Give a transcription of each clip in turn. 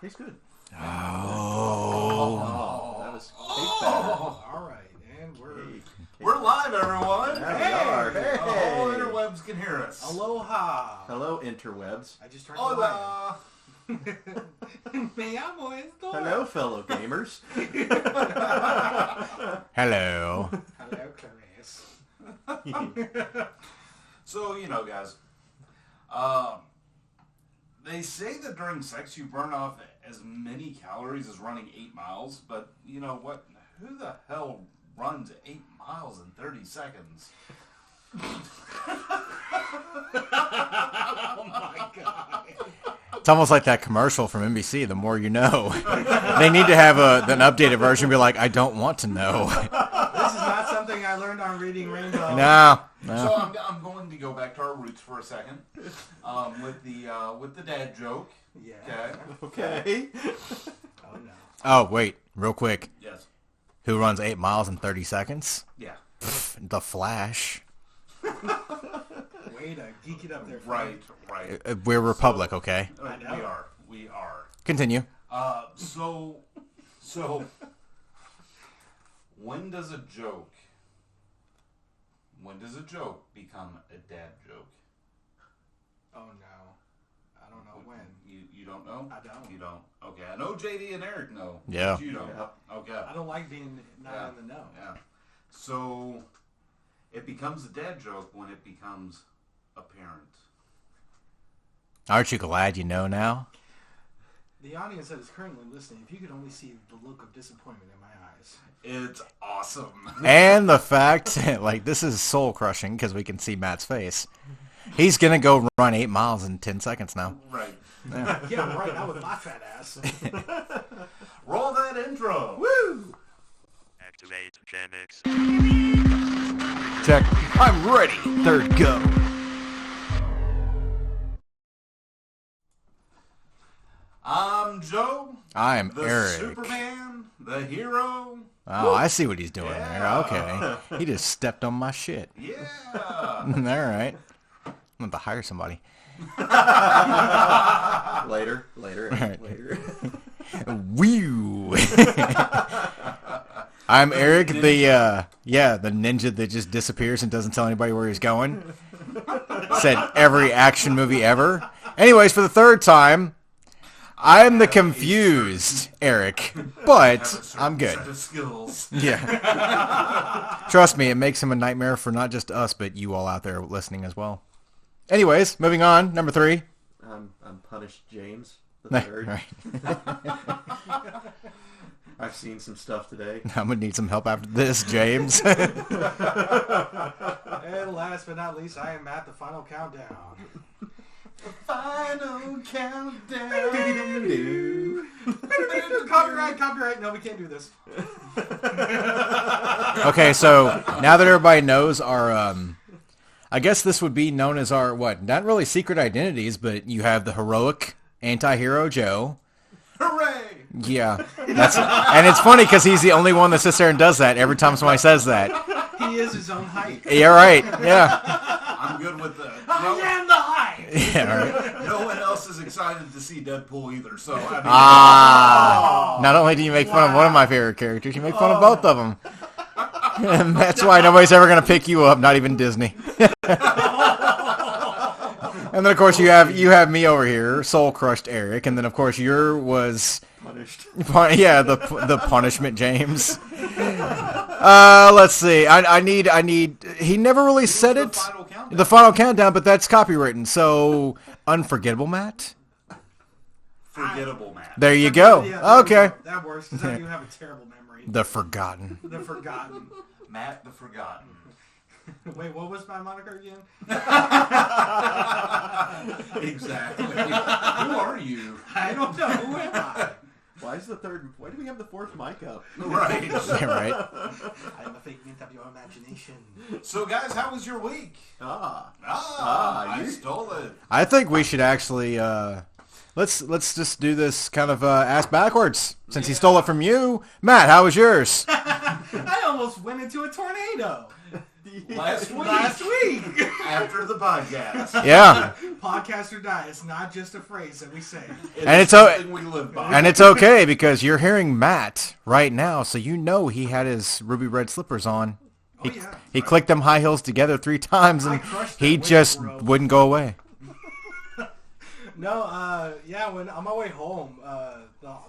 Tastes good. Oh. That was cake batter. All right, and We're live, everyone. There we are. Hey. The whole interwebs can hear us. Aloha. Hello, interwebs. I just turned Hola. Me llamo esto. Hello, fellow gamers. Hello. Hello, Clarice. So, guys, they say that during sex you burn off as many calories as running 8 miles, but you know what? Who the hell runs 8 miles in 30 seconds? Oh my god. It's almost like that commercial from NBC, The More You Know. They need to have an updated version be like, I don't want to know. This is not something I learned on Reading Rainbow. No. So I'm going to go back to our roots for a second, with the dad joke. Yeah. Okay. Oh no. Oh, wait. Real quick. Yes. Who runs 8 miles in 30 seconds? Yeah. The Flash. Way to geek it up there. Frank. Right. We're Republic, okay? I know. We are. Continue. So, when does a joke become a dad joke? Oh no. I don't know when. You don't know? I don't. You don't? Okay, I know JD and Eric know. Yeah. But you don't. Yeah. Okay. I don't like being not in the know. Yeah. So, it becomes a dad joke when it becomes apparent. Aren't you glad you know now? The audience that is currently listening, if you could only see the look of disappointment in my eyes. It's awesome. And the fact, this is soul crushing because we can see Matt's face. He's going to go run 8 miles in 10 seconds now. Right. Yeah, right. Not with my fat ass. Roll that intro. Woo! Activate Gemix. Check. I'm ready. Third go. I'm Joe. I'm The Eric. Superman. The hero. Oh, I see what he's doing there. Yeah. Okay. He just stepped on my shit. Yeah. All right. I'm going to hire somebody. Later. Right. Whew. I'm Eric, the ninja that just disappears and doesn't tell anybody where he's going. Said every action movie ever. Anyways, for the third time, I'm the confused Eric, but I'm good. Set of skills. Yeah. Trust me, it makes him a nightmare for not just us, but you all out there listening as well. Anyways, moving on. Number 3. I'm Punished James the Third. Right. I've seen some stuff today. I'm going to need some help after this, James. And last but not least, I am at the final countdown. Final countdown. Copyright. No, we can't do this. Okay, so now that everybody knows our, I guess this would be known as our, not really secret identities, but you have the heroic anti-hero Joe. Hooray! Yeah. And it's funny because he's the only one that sits there and does that every time somebody says that. He is his own height. Yeah, right. Yeah. I'm good with the. I am the height! Yeah, right. No one else is excited to see Deadpool either, so I mean. Not only do you make fun of one of my favorite characters, you make fun of both of them. And that's why nobody's ever going to pick you up, not even Disney. And then, of course, you have me over here, Soul Crushed Eric, and then, of course, your was... Punished. Yeah, the punishment, James. Let's see. I need. He never really said it. The final countdown, but that's copywritten. So, Unforgettable Matt. Forgettable, man. There you go. Yeah, Okay. That works, because I do have a terrible memory. The Forgotten. The Forgotten. Matt the Forgotten. Wait, what was my moniker again? Exactly. Who are you? I don't know. Who am I? Why do we have the fourth mic up? Right. Yeah, right. I am a figment of your imagination. So, guys, how was your week? Ah, I you- stole it. I think we should actually let's just do this kind of ass backwards since he stole it from you. Matt, how was yours? I almost went into a tornado. Last week. Last week. After the podcast. Yeah. Podcast or die. It's not just a phrase that we say. And it's something we live by. And it's okay because you're hearing Matt right now, so you know he had his ruby red slippers on. Oh, yeah. He clicked them high heels together 3 times, and he just wouldn't go away. No, when on my way home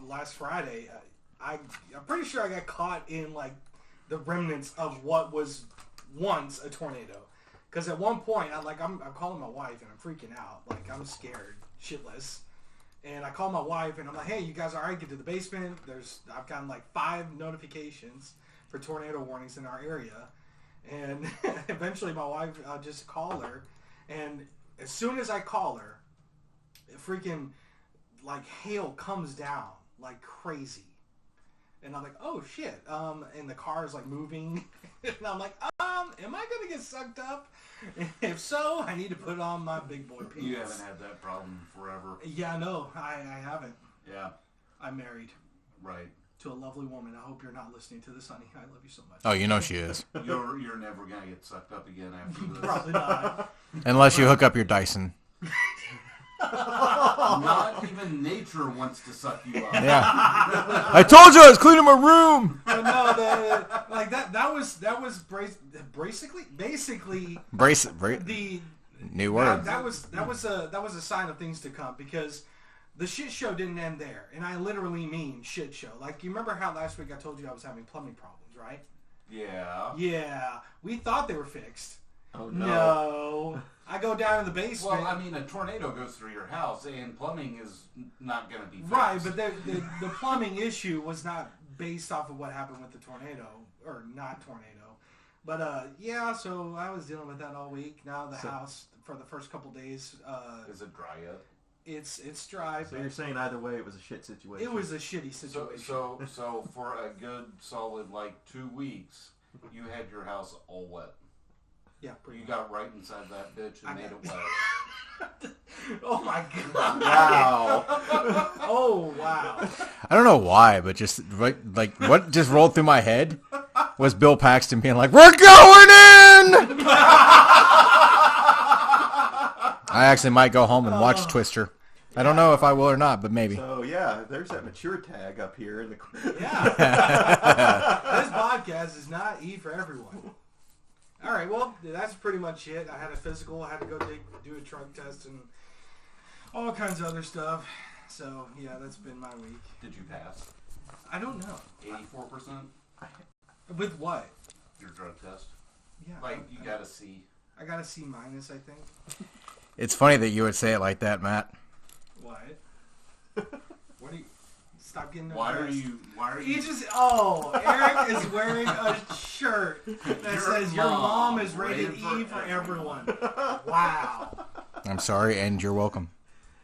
last Friday, I'm pretty sure I got caught in like the remnants of what was once a tornado. Because at one point, I'm calling my wife and I'm freaking out, like I'm scared shitless. And I call my wife and I'm like, hey, you guys all right? Get to the basement. I've gotten like 5 notifications for tornado warnings in our area. And eventually my wife, I'll just call her. And as soon as I call her, freaking like hail comes down like crazy. And I'm like, oh shit. And the car is like moving. And I'm like, am I going to get sucked up? And if so, I need to put on my big boy pants. You haven't had that problem forever. Yeah, no, I haven't. Yeah. I'm married. Right. To a lovely woman. I hope you're not listening to this, honey. I love you so much. Oh, you know she is. You're never going to get sucked up again after this. Probably not. Unless you hook up your Dyson. Not even nature wants to suck you up. Yeah. I told you I was cleaning my room. But no, that was basically the new word. that was a sign of things to come, because the shit show didn't end there, and I literally mean shit show. Like, you remember how last week I told you I was having plumbing problems, right? Yeah. Yeah, we thought they were fixed. Oh no. No. I go down in the basement. Well, I mean, a tornado goes through your house, and plumbing is not going to be fixed. Right, but the plumbing issue was not based off of what happened with the tornado, or not tornado. But, yeah, so I was dealing with that all week. Now the house, for the first couple days... is it dry yet? It's dry. So you're saying either way it was a shit situation? It was a shitty situation. So for a good solid, 2 weeks, you had your house all wet. Yeah, pretty You much. got right inside that bitch and made it wet. Oh, my God. Wow. Oh, wow. I don't know why, but just like what just rolled through my head was Bill Paxton being like, "We're going in." I actually might go home and watch Twister. I don't know if I will or not, but maybe. So yeah, there's that mature tag up here in the. Yeah. This podcast is not E for everyone. All right, well, that's pretty much it. I had a physical. I had to go do a drug test and all kinds of other stuff. So, yeah, that's been my week. Did you pass? I don't know. 84%? With what? Your drug test? Yeah. You got a C. I got a C minus, I think. It's funny that you would say it like that, Matt. What? What are you... Stop getting Why are depressed. you... You just... Oh, Eric is wearing a shirt that says, your mom is rated E for everyone. Wow. I'm sorry, and you're welcome.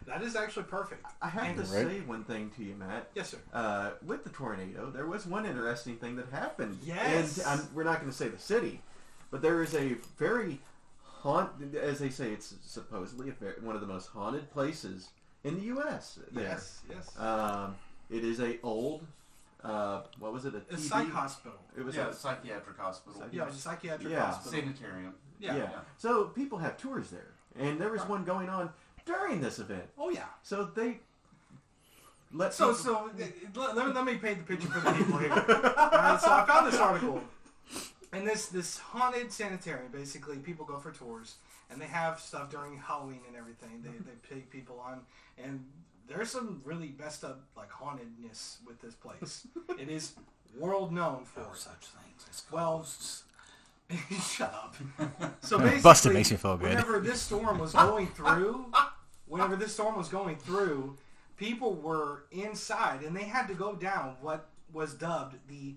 That is actually perfect. I have to say one thing to you, Matt. Yes, sir. With the tornado, there was one interesting thing that happened. Yes. And we're not going to say the city, but there is a very as they say, it's supposedly one of the most haunted places in the U.S. There. Yes, yes. It is a old, what was it? A psych hospital. It was a psychiatric hospital. Yeah, it was a psychiatric Yeah. hospital. Sanitarium. Yeah. So people have tours there, and there was one going on during this event. Oh, yeah. So they let So let me paint the picture for the people here. All right, so I found this article. And this haunted sanitarium, basically, people go for tours, and they have stuff during Halloween and everything. They take people on, and there's some really messed up, hauntedness with this place. It is world known for such things as ghosts. Shut up. So basically, Busted makes me feel good. Whenever this storm was going through, people were inside, and they had to go down what was dubbed the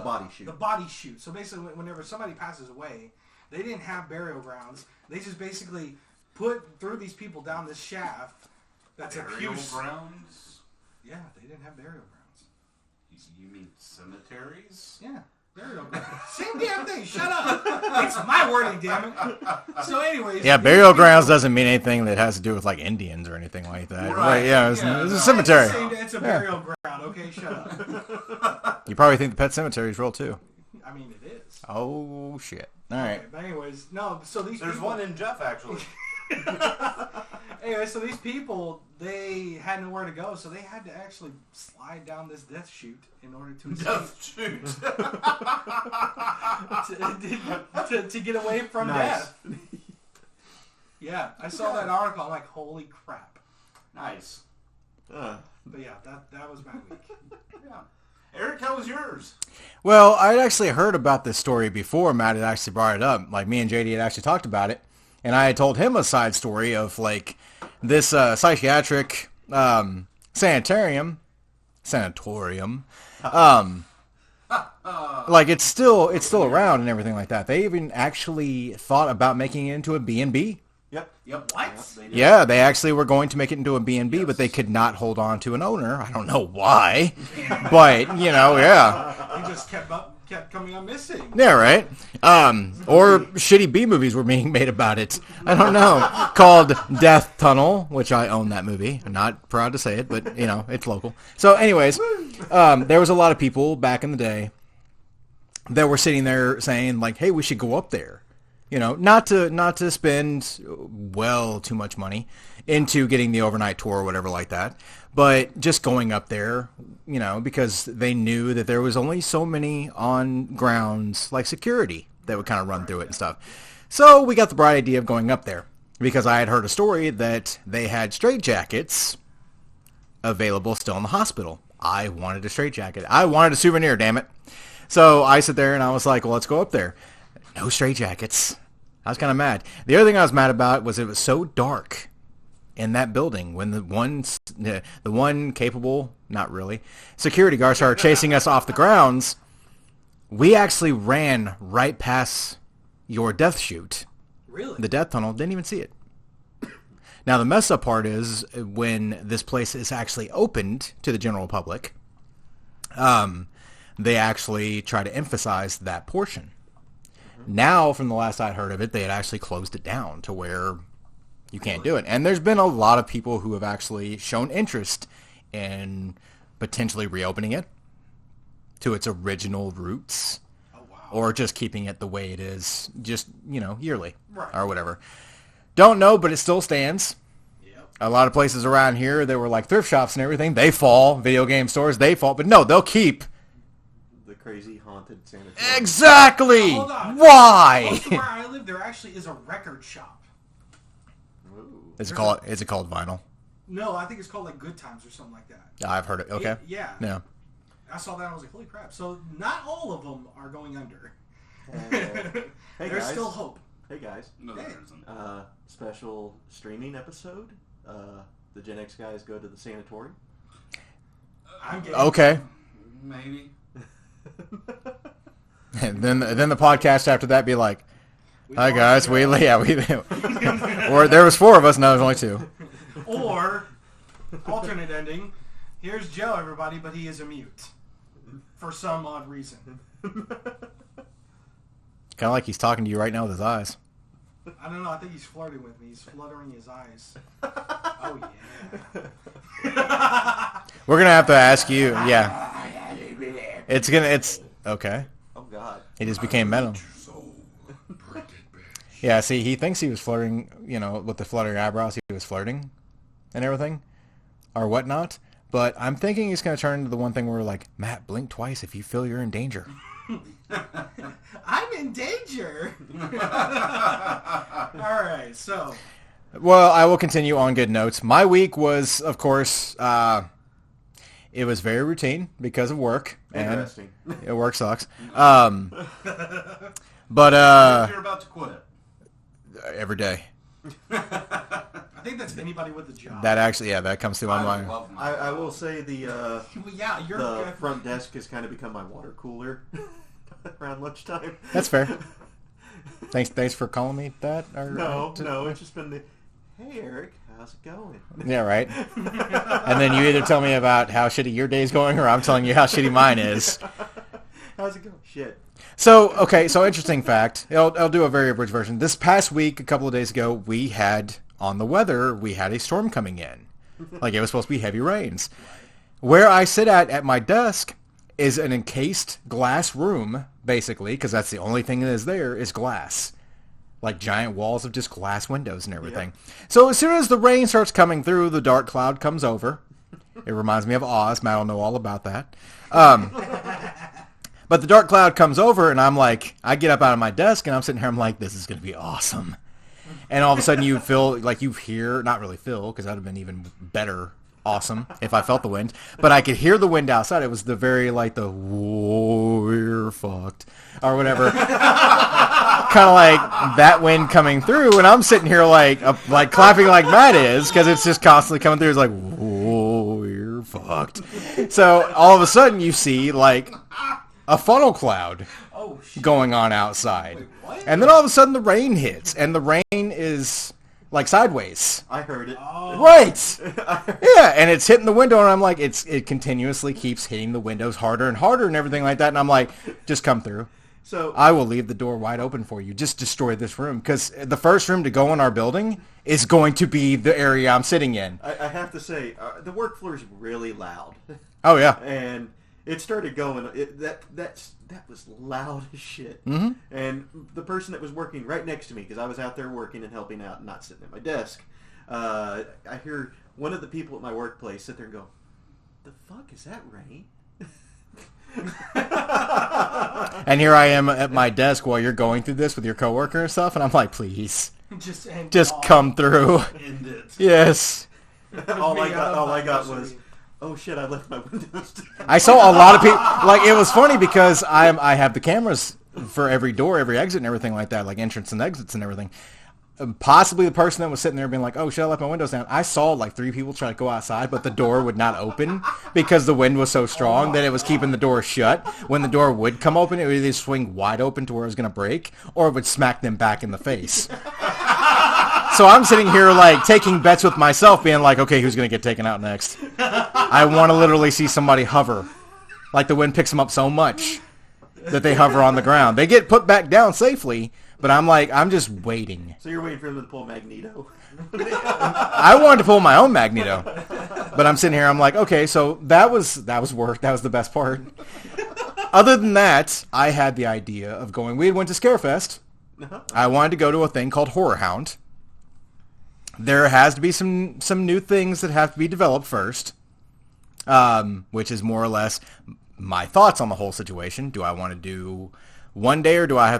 body chute. The body chute. So basically, whenever somebody passes away, they didn't have burial grounds. They just basically threw these people down this shaft. That's burial grounds? Yeah, they didn't have burial grounds. You mean cemeteries? Yeah. Burial grounds. Same damn thing. Shut up. It's my wording, damn it. So anyways. Yeah, burial grounds doesn't mean anything that has to do with Indians or anything like that. Right. It's a cemetery. It's a burial ground. Okay, shut up. You probably think the pet cemetery is real too. I mean, it is. Oh, shit. All right. Okay, but anyways, no. So these There's people, one in Jeff, actually. Anyway, so these people, they had nowhere to go, so they had to actually slide down this death chute in order to escape. Death shoot. to get away from death. Yeah, I saw that article. I'm like, holy crap. Nice. But yeah, that was my week. Yeah. Eric, how was yours? Well, I'd actually heard about this story before Matt had actually brought it up. Like, me and JD had actually talked about it. And I had told him a side story of, like, this psychiatric sanatorium. Like, it's still around and everything like that. They even actually thought about making it into a B&B. Yep. What? Yeah, they actually were going to make it into a B&B, but they could not hold on to an owner. I don't know why. But, yeah. He just kept coming up missing. Yeah, right. Or shitty B movies were being made about it. I don't know. Called Death Tunnel, which I own that movie. I'm not proud to say it, but, it's local. So, anyways, there was a lot of people back in the day that were sitting there saying, like, hey, we should go up there. Not to spend too much money into getting the overnight tour or whatever like that, but just going up there, because they knew that there was only so many on grounds like security that would kind of run through it and stuff. So we got the bright idea of going up there because I had heard a story that they had straitjackets available still in the hospital. I wanted a straitjacket. I wanted a souvenir, damn it. So I sit there and I was like, well, let's go up there. No straitjackets. I was kind of mad. The other thing I was mad about was it was so dark in that building when the one capable, not really, security guard started chasing us off the grounds. We actually ran right past your death chute. Really? The death tunnel. Didn't even see it. Now, the mess up part is when this place is actually opened to the general public, they actually try to emphasize that portion. Now, from the last I heard of it, they had actually closed it down to where you can't do it. And there's been a lot of people who have actually shown interest in potentially reopening it to its original roots. Oh, wow. Or just keeping it the way it is, just, yearly. Right. Or whatever. Don't know, but it still stands. Yep. A lot of places around here, there were like thrift shops and everything. They fall. Video game stores, they fall. But no, they'll keep. The crazy haunted sanatorium. Exactly. Hold on. Why? Close to where I live, there actually is a record shop. Ooh. Is it called vinyl? No, I think it's called like Good Times or something like that. I've heard it. Okay. Yeah. Yeah. I saw that and I was like, holy crap. So not all of them are going under. Hey, There's guys. still hope. Hey guys. No, there isn't. Special streaming episode. The Gen X guys go to the sanatorium. I'm getting Okay. Maybe. And then the podcast after that be like, hi guys, we or there was 4 of us, now there's only 2. Or, alternate ending, here's Joe, everybody, but he is a mute. For some odd reason. Kind of like he's talking to you right now with his eyes. I don't know, I think he's flirting with me. He's fluttering his eyes. Oh, yeah. We're gonna have to ask you. Yeah. It's okay. Oh God. He just became metal. Yeah, see, he thinks he was flirting, with the fluttering eyebrows, he was flirting and everything, or whatnot. But I'm thinking he's going to turn into the one thing where we're like, Matt, blink twice if you feel you're in danger. I'm in danger. All right, so. Well, I will continue on good notes. My week was, of course, it was very routine because of work. Interesting. And work sucks. But You're about to quit. every day. I think that's anybody with a job. That actually, that comes through my mind. love my I will say the Well, yeah, you're the front desk has kind of become my water cooler around lunchtime. That's fair. Thanks for calling me that. No, it's just been the, hey Eric, how's it going? Yeah, right. And then you either tell me about how shitty your day's going, or I'm telling you how shitty mine is. How's it going? Shit. So interesting fact. I'll do a very abridged version. This past week, a couple of days ago, we had a storm coming in. Like, it was supposed to be heavy rains. Where I sit at my desk, is an encased glass room, basically, because that's the only thing that is there is glass. Like giant walls of just glass windows and everything. Yeah. So as soon as the rain starts coming through, the dark cloud comes over. It reminds me of Oz. Matt will know all about that. But the dark cloud comes over, and I'm like, I get up out of my desk, and I'm sitting here, I'm like, this is going to be awesome. And all of a sudden you feel, like you hear, not really feel, because that would have been even better awesome if I felt the wind. But I could hear the wind outside. It was the very, like, the, whoa, we're fucked, or whatever. Kind of like that wind coming through, and I'm sitting here, like clapping like Matt is, because it's just constantly coming through. It's like, whoa, we're fucked. So all of a sudden you see, like, a funnel cloud going on outside. Wait, what? And then all of a sudden the rain hits, and the rain is like sideways. I heard it. Oh. Right. Yeah, and it's hitting the window, and I'm like, it continuously keeps hitting the windows harder and harder and everything like that, and I'm like, just come through. So I will leave the door wide open for you. Just destroy this room, because the first room to go in our building is going to be the area I'm sitting in. I have to say, the work floor is really loud. Oh, yeah. And it started going. That was loud as shit. Mm-hmm. And the person that was working right next to me, because I was out there working and helping out and not sitting at my desk, I hear one of the people at my workplace sit there and go, "The fuck is that rain?" And here I am at my desk while you're going through this with your coworker and stuff, and I'm like, please, just come through. End it. Yes. all I got was, oh shit, I left my windows down. I saw a lot of people, like, it was funny because I have the cameras for every door, every exit and everything like that, like entrance and exits and everything. Possibly the person that was sitting there being like, oh shit, I left my windows down. I saw like 3 people try to go outside, but the door would not open because the wind was so strong that it was keeping the door shut. When the door would come open, it would either swing wide open to where it was going to break, or it would smack them back in the face. So I'm sitting here like taking bets with myself, being like, okay, who's going to get taken out next? I want to literally see somebody hover. Like the wind picks them up so much that they hover on the ground. They get put back down safely, but I'm like, I'm just waiting. So you're waiting for them to pull Magneto? I wanted to pull my own Magneto, but I'm sitting here, I'm like, okay, so that was work. That was the best part. Other than that, I had the idea of going, we went to Scarefest. I wanted to go to a thing called Horror Hound. There has to be some new things that have to be developed first, which is more or less my thoughts on the whole situation. Do I want to do one day, or do I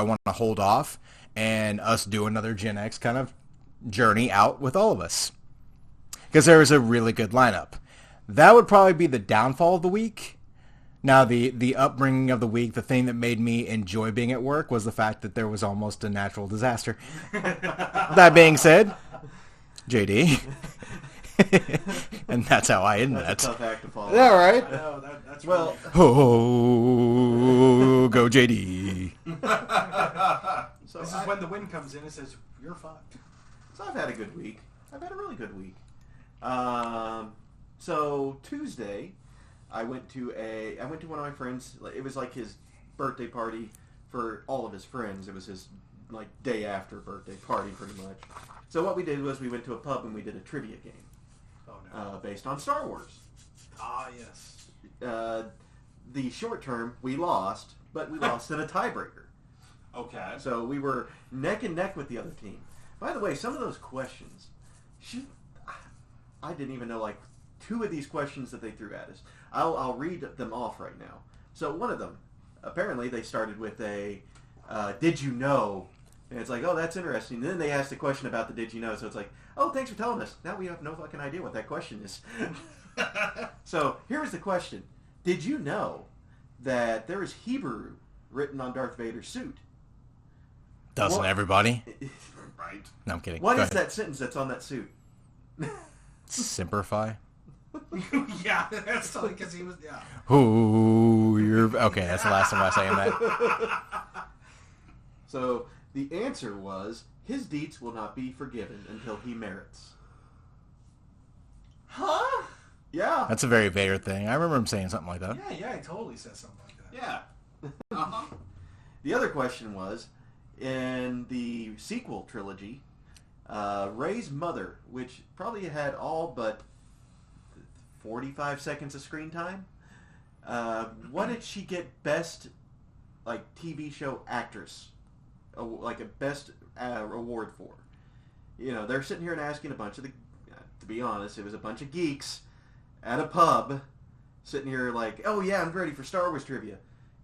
want to hold off and us do another Gen X kind of journey out with all of us? Because there is a really good lineup. That would probably be the downfall of the week. Now, the upbringing of the week, the thing that made me enjoy being at work was the fact that there was almost a natural disaster. That being said, JD. And that's how I end that. That's a tough act to follow. Yeah, right? No, that's Well, Oh, go JD. so this is when the wind comes in and says, you're fucked. So I've had a good week. I've had a really good week. So Tuesday, I went to one of my friends. It was like his birthday party for all of his friends. It was his like day after birthday party, pretty much. So what we did was we went to a pub and we did a trivia game. Oh, no. Based on Star Wars. Ah, yes. The short term, we lost, but we lost in a tiebreaker. Okay. So we were neck and neck with the other team. By the way, some of those questions, I didn't even know, like, 2 of these questions that they threw at us. I'll read them off right now. So one of them, apparently they started with a, did you know? And it's like, oh, that's interesting. And then they asked a question about the did you know. So it's like, oh, thanks for telling us. Now we have no fucking idea what that question is. So here's the question. Did you know that there is Hebrew written on Darth Vader's suit? Doesn't everybody? Right. No, I'm kidding. What Go is ahead. that sentence that's on that suit? Simplify. Yeah, that's totally because he was, yeah. Ooh, you're... Okay, that's the last time I say that. So the answer was, his deeds will not be forgiven until he merits. Huh? Yeah. That's a very Vader thing. I remember him saying something like that. Yeah, he totally said something like that. Yeah. Uh-huh. The other question was, in the sequel trilogy, Rey's mother, which probably had all but 45 seconds of screen time, what did she get best, like, TV show actress, like a best award for? You know, they're sitting here and asking a bunch of to be honest, it was a bunch of geeks at a pub sitting here like, oh yeah, I'm ready for Star Wars trivia.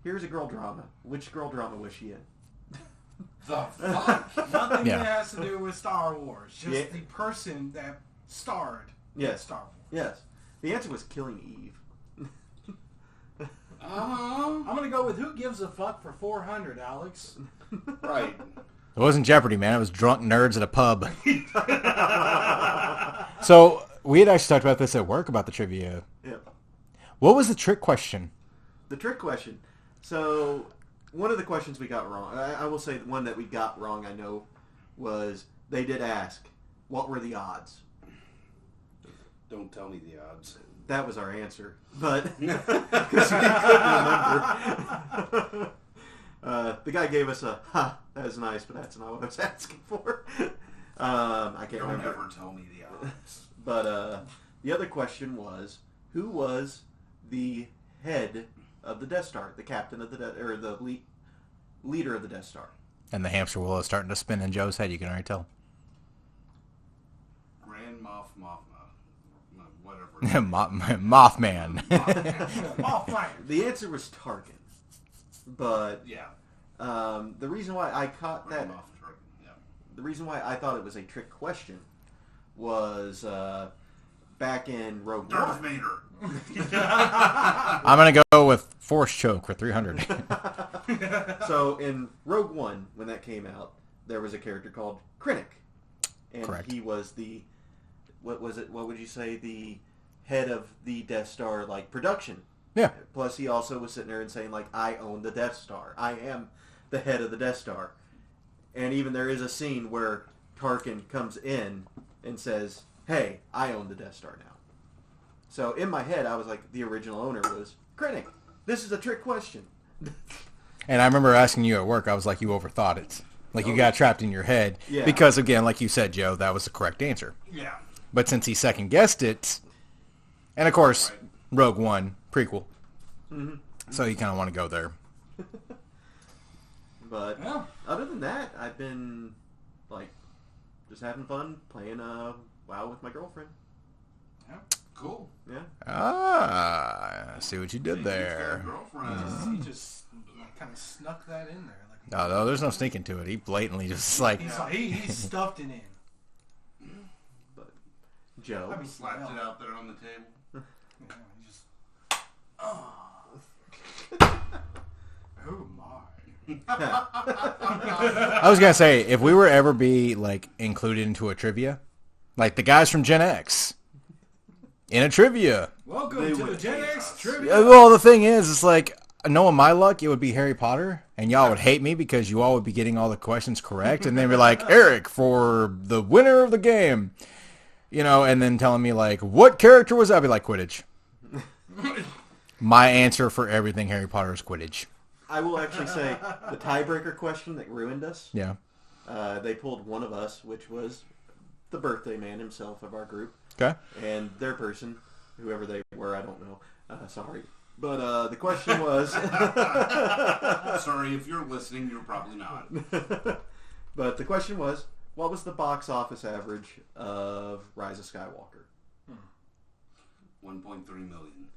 Here's a girl drama. Which girl drama was she in? The fuck? Nothing that has to do with Star Wars. Just the person that starred in Star Wars. Yes. The answer was Killing Eve. I'm going to go with Who Gives a Fuck for 400, Alex. Right. It wasn't Jeopardy, man. It was drunk nerds at a pub. So, we had actually talked about this at work, about the trivia. Yep. What was the trick question? The trick question. So, one of the questions we got wrong, I will say the one that we got wrong, I know, was they did ask, what were the odds? Don't tell me the odds. That was our answer. But, because we couldn't remember. The guy gave us a, that was nice, but that's not what I was asking for. I can't remember. Don't ever tell me the odds. But the other question was, who was the head of the Death Star, the captain of the leader of the Death Star? And the hamster wheel is starting to spin in Joe's head, you can already tell. Grand Mothma. Whatever. Mothman. Mothman. The answer was Tarkin. But Yeah. the reason why I caught that, Grand Moff Tarkin. Yeah. the reason why I thought it was a trick question was back in Rogue Darth One. Vader. I'm going to go with Force Choke for 300. So in Rogue One, when that came out, there was a character called Krennic. And Correct. he was the, what would you say, the head of the Death Star, like, production. Yeah. Plus, he also was sitting there and saying, like, I own the Death Star. I am the head of the Death Star. And even there is a scene where Tarkin comes in and says, hey, I own the Death Star now. So in my head, I was like, the original owner was Krennic. This is a trick question. And I remember asking you at work, I was like, you overthought it. Like, you got trapped in your head. Yeah. Because, again, like you said, Joe, that was the correct answer. Yeah. But since he second-guessed it, and, of course, Right. Rogue One, prequel. Mm-hmm. So you kind of want to go there. But Yeah. other than that, I've been, like, just having fun playing WoW with my girlfriend. Cool. Yeah. Ah, I see what you did He's got a there. girlfriend. He just kind of snuck that in there. Like, No, there's no sneaking to it. He blatantly just like, he stuffed it in. But Joe. I mean, Slapped it out there on the table. Yeah, he just, oh my. I was going to say, if we were ever be like included into a trivia, like the guys from Gen X in a trivia. Welcome They to the would Gen hate X us. trivia. Well, the thing is, it's like, knowing my luck, it would be Harry Potter, and y'all would hate me because you all would be getting all the questions correct, and they'd be like, Eric, for the winner of the game, you know, and then telling me, like, what character was that? I'd be like, Quidditch. My answer for everything Harry Potter is Quidditch. I will actually say the tiebreaker question that ruined us. Yeah. They pulled one of us, which was the birthday man himself of our group, Okay. and their person, whoever they were, I don't know. Sorry. But the question was... Sorry, if you're listening, you're probably not. But the question was, what was the box office average of Rise of Skywalker? 1.3 million.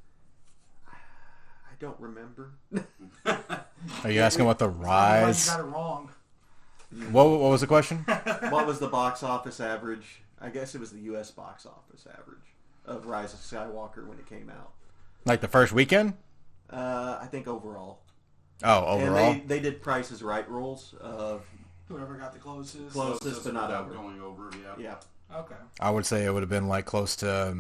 I don't remember. Are you asking what the You rise... got it wrong. What was the question? What was the box office average? I guess it was the U.S. box office average of Rise of Skywalker when it came out. Like the first weekend? I think overall. Oh, overall? And they did Price is Right rules of Whoever got the closest. Closest, but not without over. going over, yeah. Yeah. Okay. I would say it would have been like close to,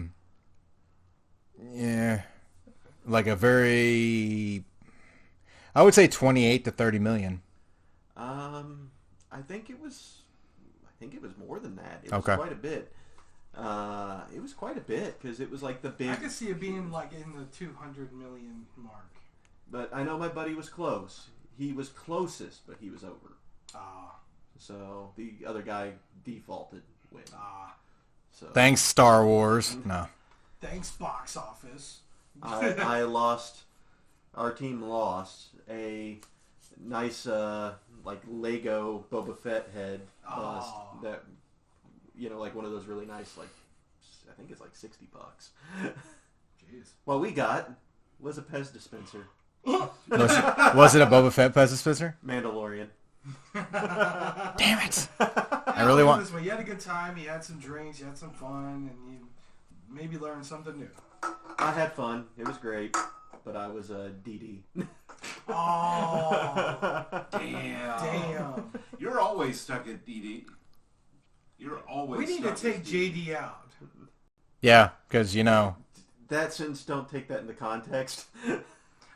like a very, I would say 28 to 30 million. I think it was more than that. It was Okay. quite a bit. It was quite a bit because it was like the big. I could see it being like in the 200 million mark. But I know my buddy was close. He was closest, but he was over. So the other guy defaulted win. So Thanks, Star Wars. No. Thanks, box office. I lost our team lost a nice, like Lego Boba Fett head bust that, like one of those really nice, like, I think it's like $60. Jeez. What we got was a Pez dispenser. Was it a Boba Fett Pez dispenser? Mandalorian. Damn it! I really want. This way. You had a good time. You had some drinks. You had some fun, and you maybe learned something new. I had fun. It was great, but I was a DD. Oh, Damn. You're always stuck at DD. You're always. We need to take JD out. Yeah, because That sentence, don't take that into context.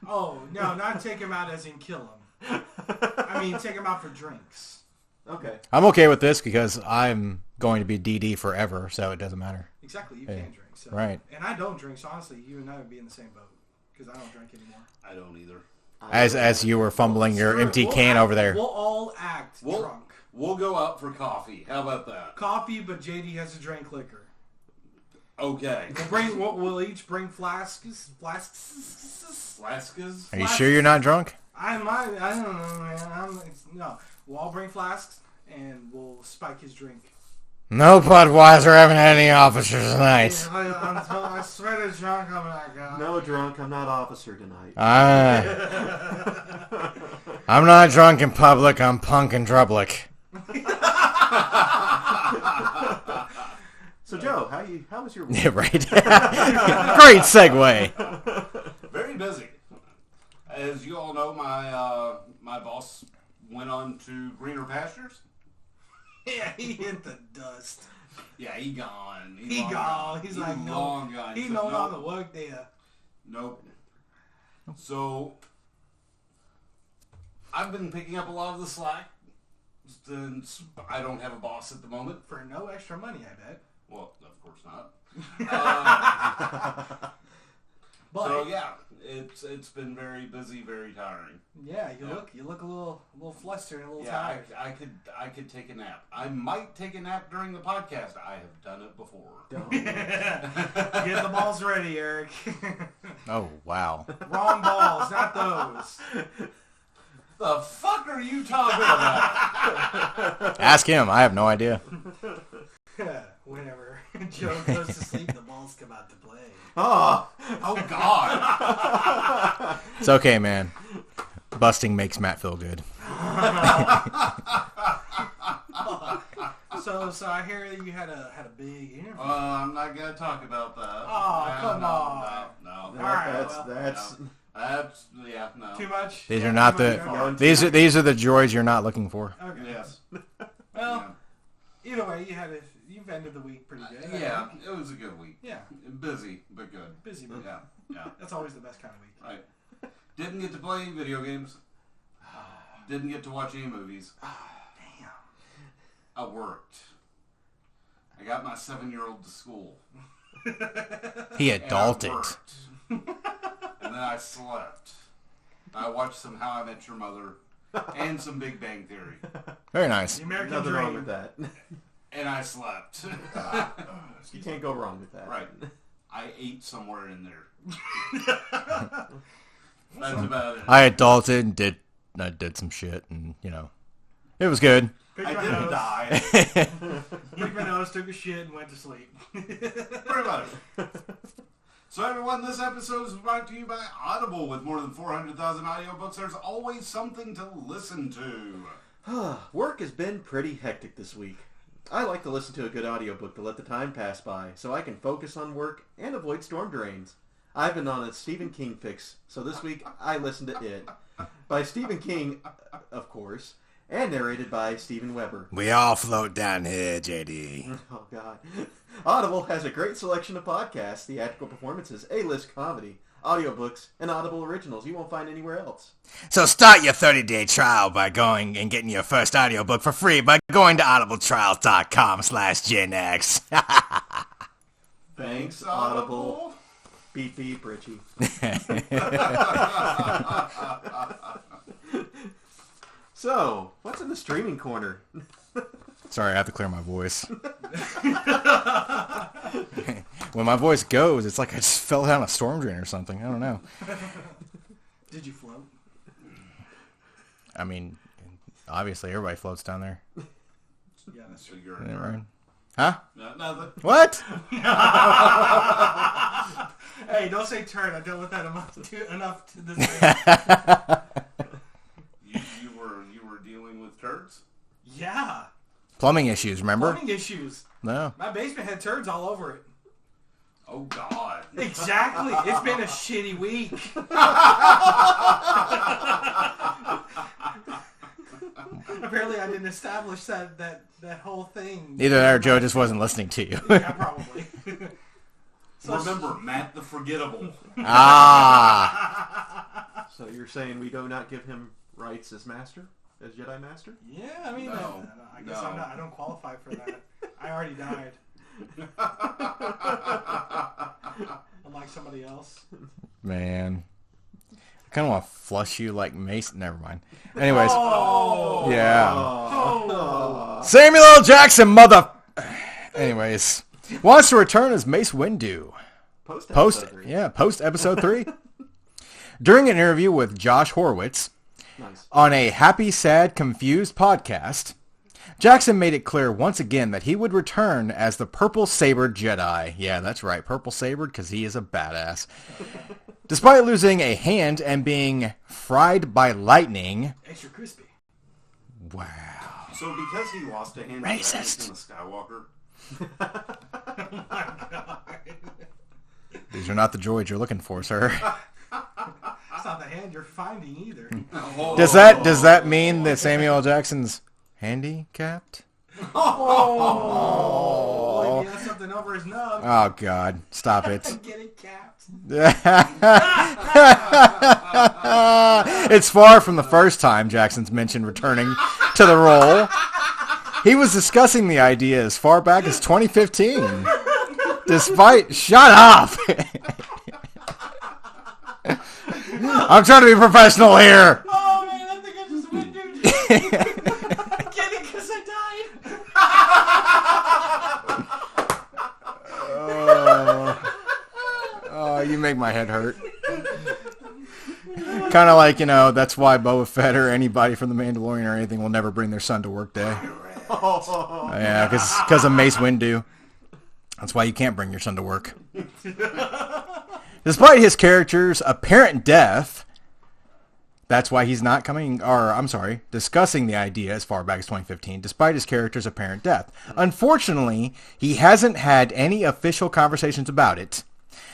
Oh no, not take him out as in kill him. I mean, take him out for drinks. Okay. I'm okay with this because I'm going to be DD forever, so it doesn't matter. Exactly, you Yeah. can't drink. So. Right. And I don't drink, so honestly, you and I would be in the same boat because I don't drink anymore. I don't either. As you were fumbling your empty can over there. We'll all act drunk. We'll go out for coffee. How about that? Coffee, but JD has to drink liquor. Okay. We'll each bring flasks. Flaskas? Are you sure you're not drunk? I don't know, man. No, we'll all bring flasks and we'll spike his drink. No, Budweiser. I haven't had any officers tonight. I swear to drunk, I'm not going. No, drunk. I'm not officer tonight. I'm not drunk in public. I'm punk in public. So, Joe, how was your week? Yeah, right. Great segue. Very busy. As you all know, my boss went on to greener pastures. Yeah, he hit the dust. Yeah, he gone. He gone. He's like, no. Long gone. He said, no "Nope, longer work there. Nope. So, I've been picking up a lot of the slack since I don't have a boss at the moment. For no extra money, I bet. Well, of course not. But So yeah, it's been very busy, very tiring. yeah, you look a little flustered and a little Yeah, tired. I could take a nap. I might take a nap during the podcast. I have done it before. Don't. Get the balls ready, Eric. Oh, wow. Wrong balls, not those. The fuck are you talking about? Ask him. I have no idea. Whenever Joe goes to sleep, the balls come out to play. Oh, Oh God! It's okay, man. Busting makes Matt feel good. So I hear that you had a big interview. I'm not gonna talk about that. Oh, come on. No. All right, that's That's no. Too much. These are not Too the much? these are the droids you're not looking for. Okay. Yes. Well, either way, you've ended the week pretty good. Yeah, it was a good week. Yeah. Busy, but good. Busy, but Yeah. that's always the best kind of week. Right. Didn't get to play any video games. Didn't get to watch any movies. Damn. I worked. I got my 7-year-old to school. He And I adulted. worked. And then I slept. I watched some How I Met Your Mother and some Big Bang Theory. Very nice. The American nothing Dream. wrong with that. And I slept. You can't go wrong with that. Right. I ate somewhere in there. That's about it. I adulted and I did some shit, and it was good. Picked I my didn't nose, die. picked my nose, took a shit, and went to sleep. Pretty much. So everyone, this episode is brought to you by Audible. With more than 400,000 audiobooks, there's always something to listen to. Work has been pretty hectic this week. I like to listen to a good audiobook to let the time pass by, so I can focus on work and avoid storm drains. I've been on a Stephen King fix, so this week I listened to It, by Stephen King, of course, and narrated by Steven Weber. We all float down here, JD. Oh, God. Audible has a great selection of podcasts, theatrical performances, A-list comedy, audiobooks, and Audible originals you won't find anywhere else. So start your 30-day trial by going and getting your first audiobook for free by going to audibletrials.com/GenX. Thanks, Audible. Beep, beep, Richie. So, what's in the streaming corner? Sorry, I have to clear my voice. When my voice goes, it's like I just fell down a storm drain or something. I don't know. Did you float? I mean, obviously everybody floats down there. Yeah, that's So true. you're a Yeah, nerd. right. Huh? No, nothing. What? Hey, don't say turd. I dealt with that enough to this day. You were dealing with turds? Yeah. Plumbing issues, remember? Plumbing issues. No. My basement had turds all over it. Oh God. Exactly. It's been a shitty week. Apparently, I didn't establish that whole thing. Either that or Joe just wasn't listening to you. Yeah, probably. So Remember, Matt the Forgettable. Ah. So you're saying we do not give him rights as master, as Jedi master? yeah, I mean, No. I guess No. I don't qualify for that. I already died. Unlike somebody else. Man. I kind of want to flush you like Mace. Never mind. Anyways. Oh. Yeah. Oh. Samuel L. Jackson, mother... Anyways. Wants to return as Mace Windu. Post episode 3. During an interview with Josh Horowitz on a Happy, Sad, Confused podcast, Jackson made it clear once again that he would return as the purple-sabered Jedi. Yeah, that's right, purple-sabered because he is a badass. Despite losing a hand and being fried by lightning. Extra crispy. Wow. So because he lost a hand, Racist. that makes him a Skywalker. Oh my god. These are not the droids you're looking for, sir. It's not the hand you're finding either. Does that mean that Samuel L. Jackson's handicapped? Oh, he has something over his nub. Oh, God. Stop it. Get it capped. It's far from the first time Jackson's mentioned returning to the role. He was discussing the idea as far back as 2015. Despite... Shut up! I'm trying to be professional here. Oh man, I think I just went, dude. I get it because I died. Oh, you make my head hurt. Kind of like, that's why Boba Fett or anybody from The Mandalorian or anything will never bring their son to work day. Yeah, because of Mace Windu. That's why you can't bring your son to work. Despite his character's apparent death, that's why he's not discussing the idea as far back as 2015, despite his character's apparent death. Unfortunately, he hasn't had any official conversations about it,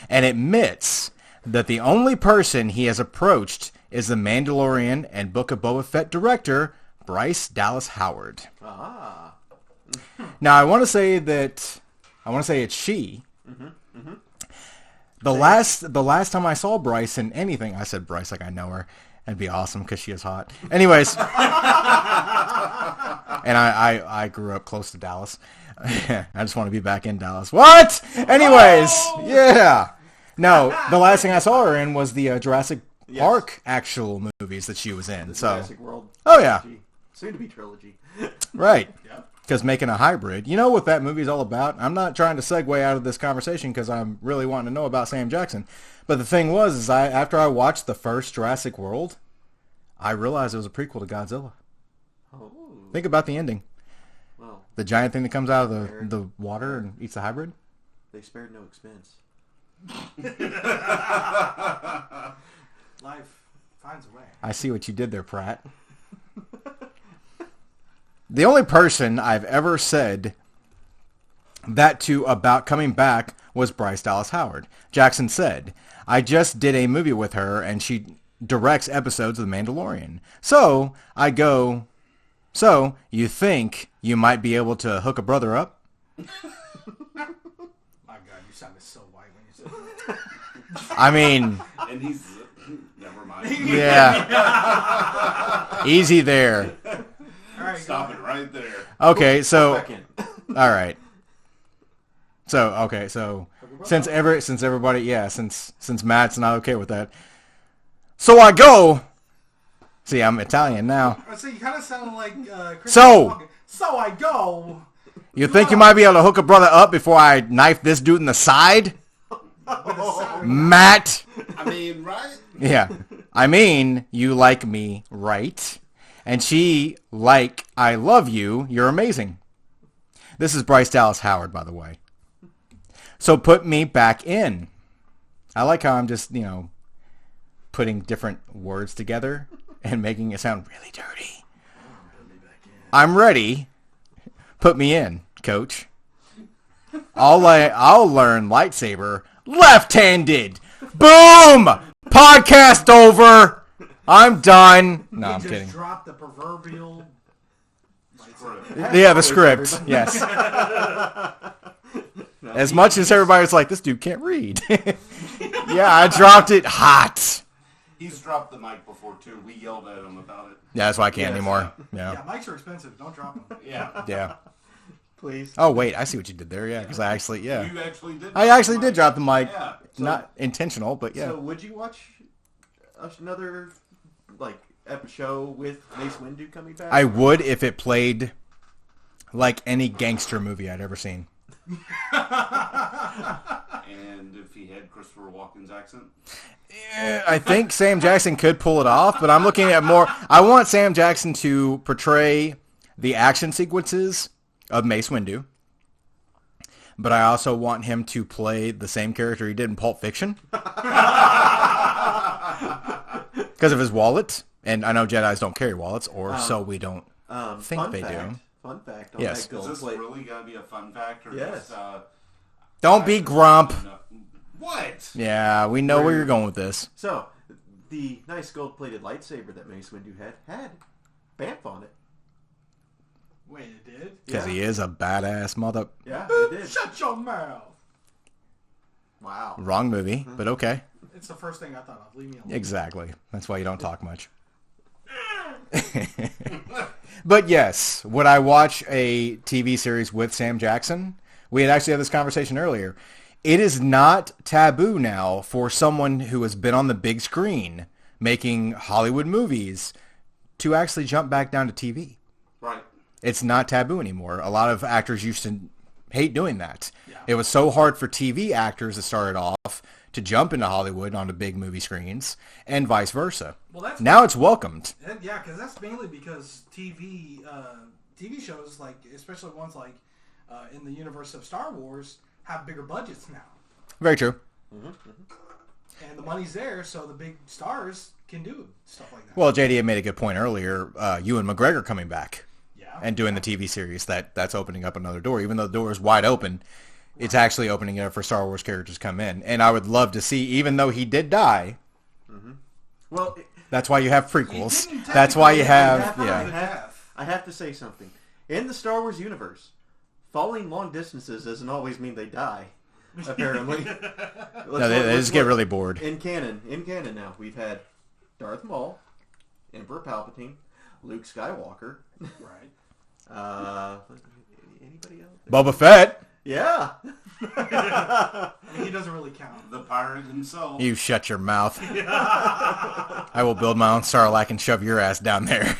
and admits that the only person he has approached is the Mandalorian and Book of Boba Fett director, Bryce Dallas Howard. Ah. Now, I want to say it's she. The last time I saw Bryce in anything, I said Bryce like I know her. That'd be awesome because she is hot. Anyways, and I grew up close to Dallas. I just want to be back in Dallas. What? Anyways, yeah. No, the last thing I saw her in was the Jurassic Park actual movies that she was in. The So, Jurassic World oh yeah, trilogy. Soon to be trilogy. right. Yep. Because making a hybrid. You know what that movie's all about? I'm not trying to segue out of this conversation because I'm really wanting to know about Sam Jackson. But the thing was, after I watched the first Jurassic World, I realized it was a prequel to Godzilla. Oh. Think about the ending. Well, The giant thing that comes out of the water and eats the hybrid. they spared no expense. Life finds a way. I see what you did there, Pratt. The only person I've ever said that to about coming back was Bryce Dallas Howard. Jackson said, I just did a movie with her and she directs episodes of The Mandalorian. So I go, so you think you might be able to hook a brother up? My God, you sounded so white when you said that. I mean, And he's... Never mind. yeah. Easy there. All right, Stop it right there. Okay, so... Second. All right. So since Matt's not okay with that, so I go. See, I'm Italian now. So you kind of sound like So I go. you think you might be able to hook a brother up before I knife this dude in the side, With a salary. Matt? I mean, right? Yeah. I mean, you like me, right? And she, like, I love you, you're amazing. This is Bryce Dallas Howard, by the way. So put me back in. I like how I'm just, putting different words together and making it sound really dirty. I'm ready. Put me in, coach. I'll learn lightsaber left-handed. Boom! Podcast over. I'm done. No, I'm kidding. Just drop the proverbial. Yeah, the script. Yes. As much as everybody's like, this dude can't read. Yeah, I dropped it hot. He's dropped the mic before, too. We yelled at him about it. Yeah, that's why I can't anymore. Yeah, Yeah. mics are expensive. Don't drop them. Yeah. Yeah. Please. Oh, wait. I see what you did there. Yeah, because I actually You actually did. I actually did drop the mic. Yeah. Not intentional, but yeah. So would you watch another show with Mace Windu coming back? I would if it played like any gangster movie I'd ever seen. And if he had Christopher Walken's accent? I think Sam Jackson could pull it off, but I'm looking at more. I want Sam Jackson to portray the action sequences of Mace Windu, but I also want him to play the same character he did in Pulp Fiction because of his wallet. And I know Jedis don't carry wallets, or so we don't think they do. Fun fact. On Yes. that Is gold this plate. really going to be a fun fact? Or Yes. just, Don't be grump. no. What? Yeah, we know where you're going with this. So, the nice gold-plated lightsaber that Mace Windu had Banff on it. Wait, it did? Because he is a badass mother. Yeah, it did. Shut your mouth. Wow. Wrong movie, but okay. It's the first thing I thought of. Leave me alone. Exactly. That's why you don't talk much. But yes, would I watch a TV series with Sam Jackson? We had actually had this conversation earlier. It is not taboo now for someone who has been on the big screen making Hollywood movies to actually jump back down to TV. Right. It's not taboo anymore. A lot of actors used to hate doing that. Yeah. It was so hard for TV actors that started off to jump into Hollywood onto big movie screens and vice versa. Well, that's Now it's welcomed. Yeah, because that's mainly because TV shows, like especially ones like in the universe of Star Wars, have bigger budgets now, Very true. and the money's there, so the big stars can do stuff like that. Well, JD had made a good point earlier. Ewan McGregor coming back yeah, and doing the TV series, that's opening up another door. Even though the door is wide open, it's actually opening it up for Star Wars characters to come in. And I would love to see, even though he did die, Well, that's why you have prequels. He didn't That's why you have, technically yeah. I have to say something. In the Star Wars universe, falling long distances doesn't always mean they die. Apparently, No, they just get really bored. In canon now, we've had Darth Maul, Emperor Palpatine, Luke Skywalker. right. Anybody else? Boba Fett, Yeah. I mean, he doesn't really count. The pirate himself. you shut your mouth. I will build my own Sarlacc and shove your ass down there.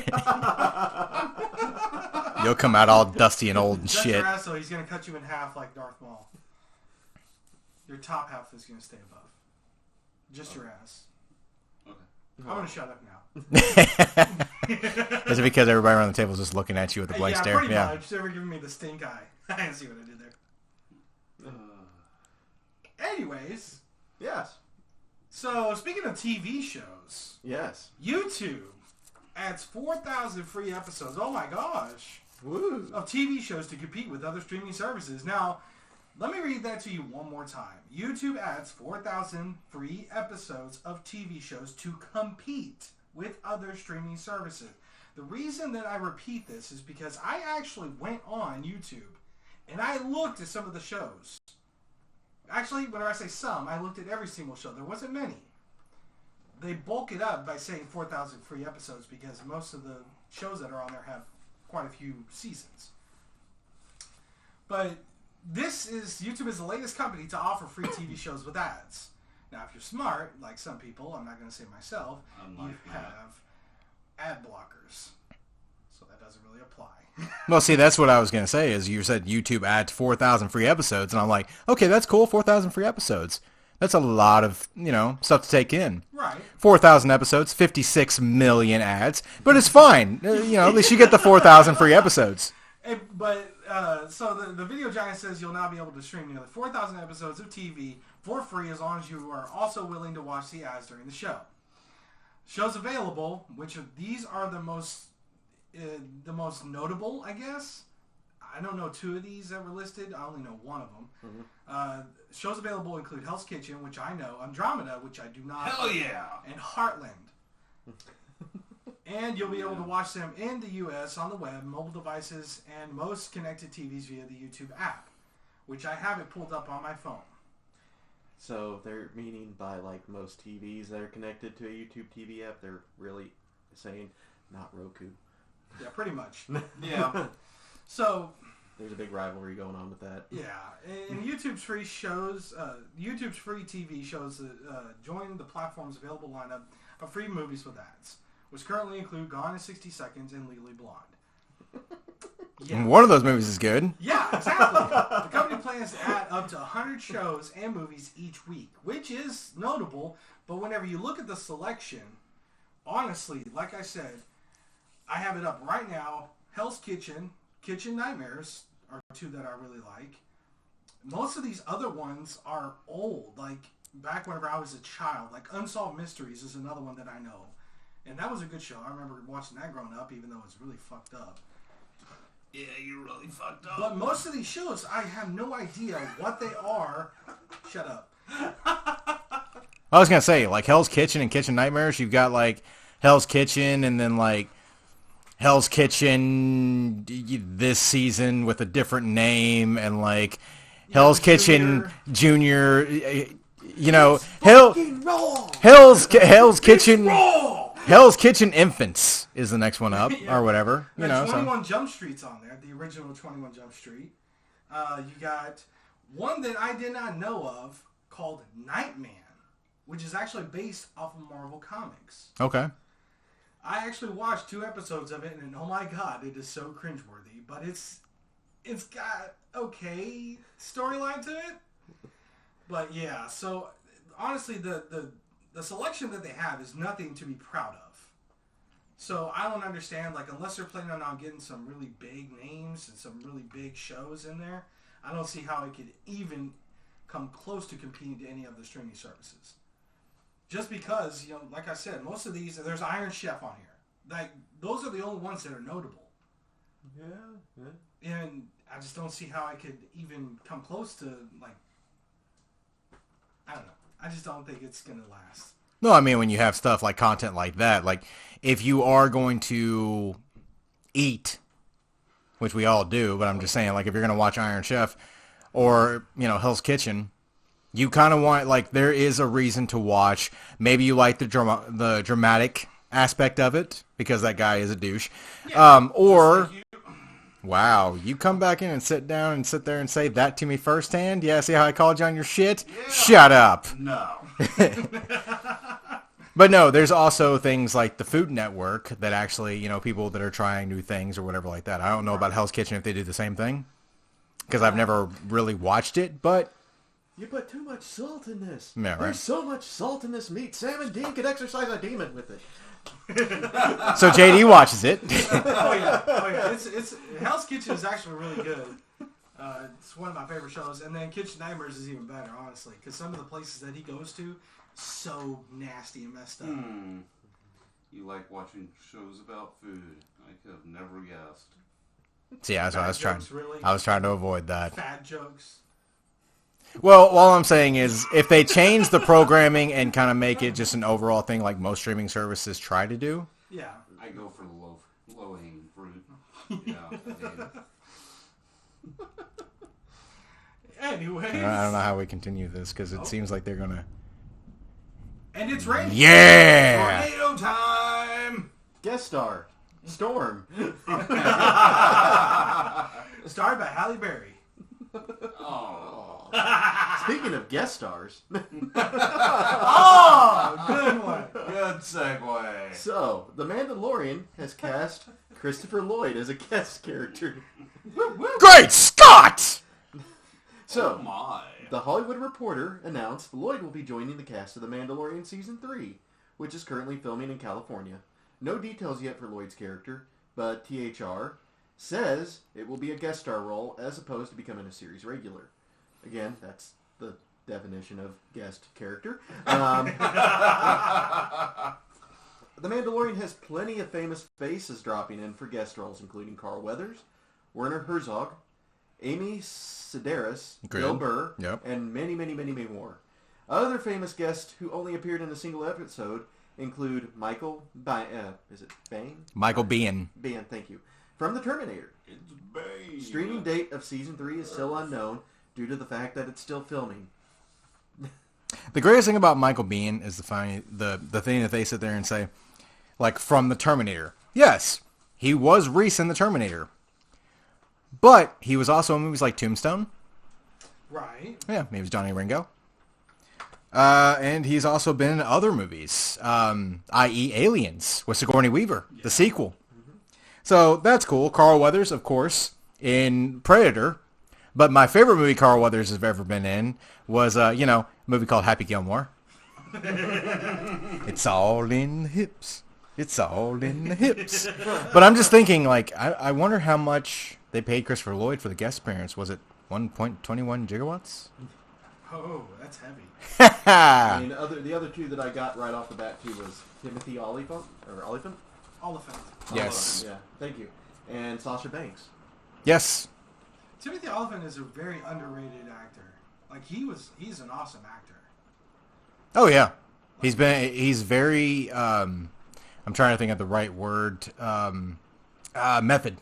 You'll come out all dusty and old and Just shit. your ass, so he's gonna cut you in half like Darth Maul. Your top half is gonna stay above. Just your ass. Okay. I'm gonna shut up now. Is it because everybody around the table is just looking at you with a blank Yeah, stare? pretty Yeah. much. They're giving me the stink eye. I didn't see what I did there. Anyways, Yes. so speaking of TV shows, Yes. YouTube adds 4,000 free episodes. Oh my gosh. Woo. Of TV shows to compete with other streaming services. Now, let me read that to you one more time. YouTube adds 4,000 free episodes of TV shows to compete with other streaming services. The reason that I repeat this is because I actually went on YouTube and I looked at some of the shows. Actually, when I say some, I looked at every single show. There wasn't many. They bulk it up by saying 4,000 free episodes because most of the shows that are on there have quite a few seasons. But YouTube is the latest company to offer free TV shows with ads. Now, if you're smart, like some people, I'm not going to say myself, Unlike you Matt. have ad blockers. So that doesn't really apply. Well, see, that's what I was going to say is you said YouTube adds 4,000 free episodes, and I'm like, okay, that's cool, 4,000 free episodes. That's a lot of, stuff to take in. Right. 4,000 episodes, 56 million ads, but it's fine. At least you get the 4,000 free episodes. So the Video Giant says you'll now be able to stream nearly 4,000 episodes of TV for free as long as you are also willing to watch the ads during the show. Shows available, which these are the most notable, I guess. I don't know 2 of these that were listed. I only know 1 of them. Mm-hmm. Shows available include Hell's Kitchen, which I know, Andromeda, which I do not. Hell yeah! And Heartland. And you'll be able to watch them in the U.S. on the web, mobile devices, and most connected TVs via the YouTube app, which I have it pulled up on my phone. So they're meaning by like most TVs that are connected to a YouTube TV app, they're really saying not Roku. Yeah, pretty much. Yeah. So there's a big rivalry going on with that. Yeah, and YouTube's free shows, YouTube's free TV shows join the platform's available lineup of free movies with ads, which currently include Gone in 60 Seconds and Legally Blonde. Yeah. One of those movies is good. Yeah, exactly. The company plans to add up to 100 shows and movies each week, which is notable. But whenever you look at the selection, honestly, like I said, I have it up right now. Hell's Kitchen, Kitchen Nightmares are 2 that I really like. Most of these other ones are old, like back whenever I was a child. Like Unsolved Mysteries is another one that I know. And that was a good show. I remember watching that growing up, even though it's really fucked up. Yeah, you're really fucked up. But most of these shows, I have no idea what they are. Shut up. I was going to say, like Hell's Kitchen and Kitchen Nightmares, you've got like Hell's Kitchen and then like Hell's Kitchen this season with a different name and like Hell's Kitchen Junior, Hell's Kitchen... Hell's Kitchen Infants is the next one up, or whatever. 21 Jump Street's on there, the original 21 Jump Street. You got one that I did not know of called Nightman, which is actually based off of Marvel Comics. Okay. I actually watched 2 episodes of it, and oh my god, it is so cringeworthy. But it's got okay storyline to it. But yeah, so honestly, the selection that they have is nothing to be proud of. So I don't understand, like, unless they're planning on getting some really big names and some really big shows in there, I don't see how it could even come close to competing to any of the streaming services. Just because, like I said, most of these, there's Iron Chef on here. Like, those are the only ones that are notable. Yeah. And I just don't see how I could even come close to, like, I don't know. I just don't think it's going to last. No, I mean, when you have stuff like content like that, like if you are going to eat, which we all do, but I'm just saying, like if you're going to watch Iron Chef or, Hell's Kitchen, you kind of want, like, there is a reason to watch. Maybe you like the dramatic aspect of it because that guy is a douche. Yeah, or... Wow, you come back in and sit down and sit there and say that to me firsthand? Yeah, see how I called you on your shit? Yeah. Shut up. No. But no, there's also things like the Food Network that actually, people that are trying new things or whatever like that. I don't know about Hell's Kitchen if they do the same thing because I've never really watched it, but... You put too much salt in this. Yeah, right. There's so much salt in this meat. Sam and Dean could exercise a demon with it. So JD watches it. Oh yeah. It's Hell's Kitchen is actually really good. It's one of my favorite shows, and then Kitchen Nightmares is even better, honestly, because some of the places that he goes to, so nasty and messed up. You like watching shows about food? I could have never guessed. See, that's what I was trying. Really? I was trying to avoid that. Fat jokes. Well, all I'm saying is if they change the programming and kind of make it just an overall thing like most streaming services try to do. Yeah. I go for the low-hanging fruit. Yeah. Anyways. I don't know how we continue this because it seems like they're going to... And it's raining. Yeah! Tornado time! Guest star. Storm. Starred by Halle Berry. Oh. Speaking of guest stars. Oh, good one. Good segue. So, The Mandalorian has cast Christopher Lloyd as a guest character. Great Scott! So, oh my. The Hollywood Reporter announced Lloyd will be joining the cast of The Mandalorian Season 3, which is currently filming in California. No details yet for Lloyd's character, but THR says it will be a guest star role as opposed to becoming a series regular. Again, that's the definition of guest character. The Mandalorian has plenty of famous faces dropping in for guest roles, including Carl Weathers, Werner Herzog, Amy Sedaris, Bill Burr, and many, many, many, many more. Other famous guests who only appeared in a single episode include Michael Biehn? Michael Biehn. Biehn, thank you. From The Terminator. It's Bane. Streaming date of Season 3 is still unknown due to the fact that it's still filming. The greatest thing about Michael Biehn is the thing that they sit there and say, like, from The Terminator. Yes, he was Reese in The Terminator. But he was also in movies like Tombstone. Right. Yeah, he was Johnny Ringo. And he's also been in other movies, i.e. Aliens with Sigourney Weaver, the sequel. Mm-hmm. So that's cool. Carl Weathers, of course, in Predator. But my favorite movie Carl Weathers has ever been in was, a movie called Happy Gilmore. It's all in the hips. It's all in the hips. But I'm just thinking, like, I wonder how much they paid Christopher Lloyd for the guest appearance. Was it 1.21 gigawatts? Oh, that's heavy. I mean, the other two that I got right off the bat too was Timothy Oliphant. Oliphant. Yes. Yeah, thank you. And Sasha Banks. Yes. Timothy Oliphant is a very underrated actor. Like he's an awesome actor. Oh yeah, he's very. I'm trying to think of the right word. Method.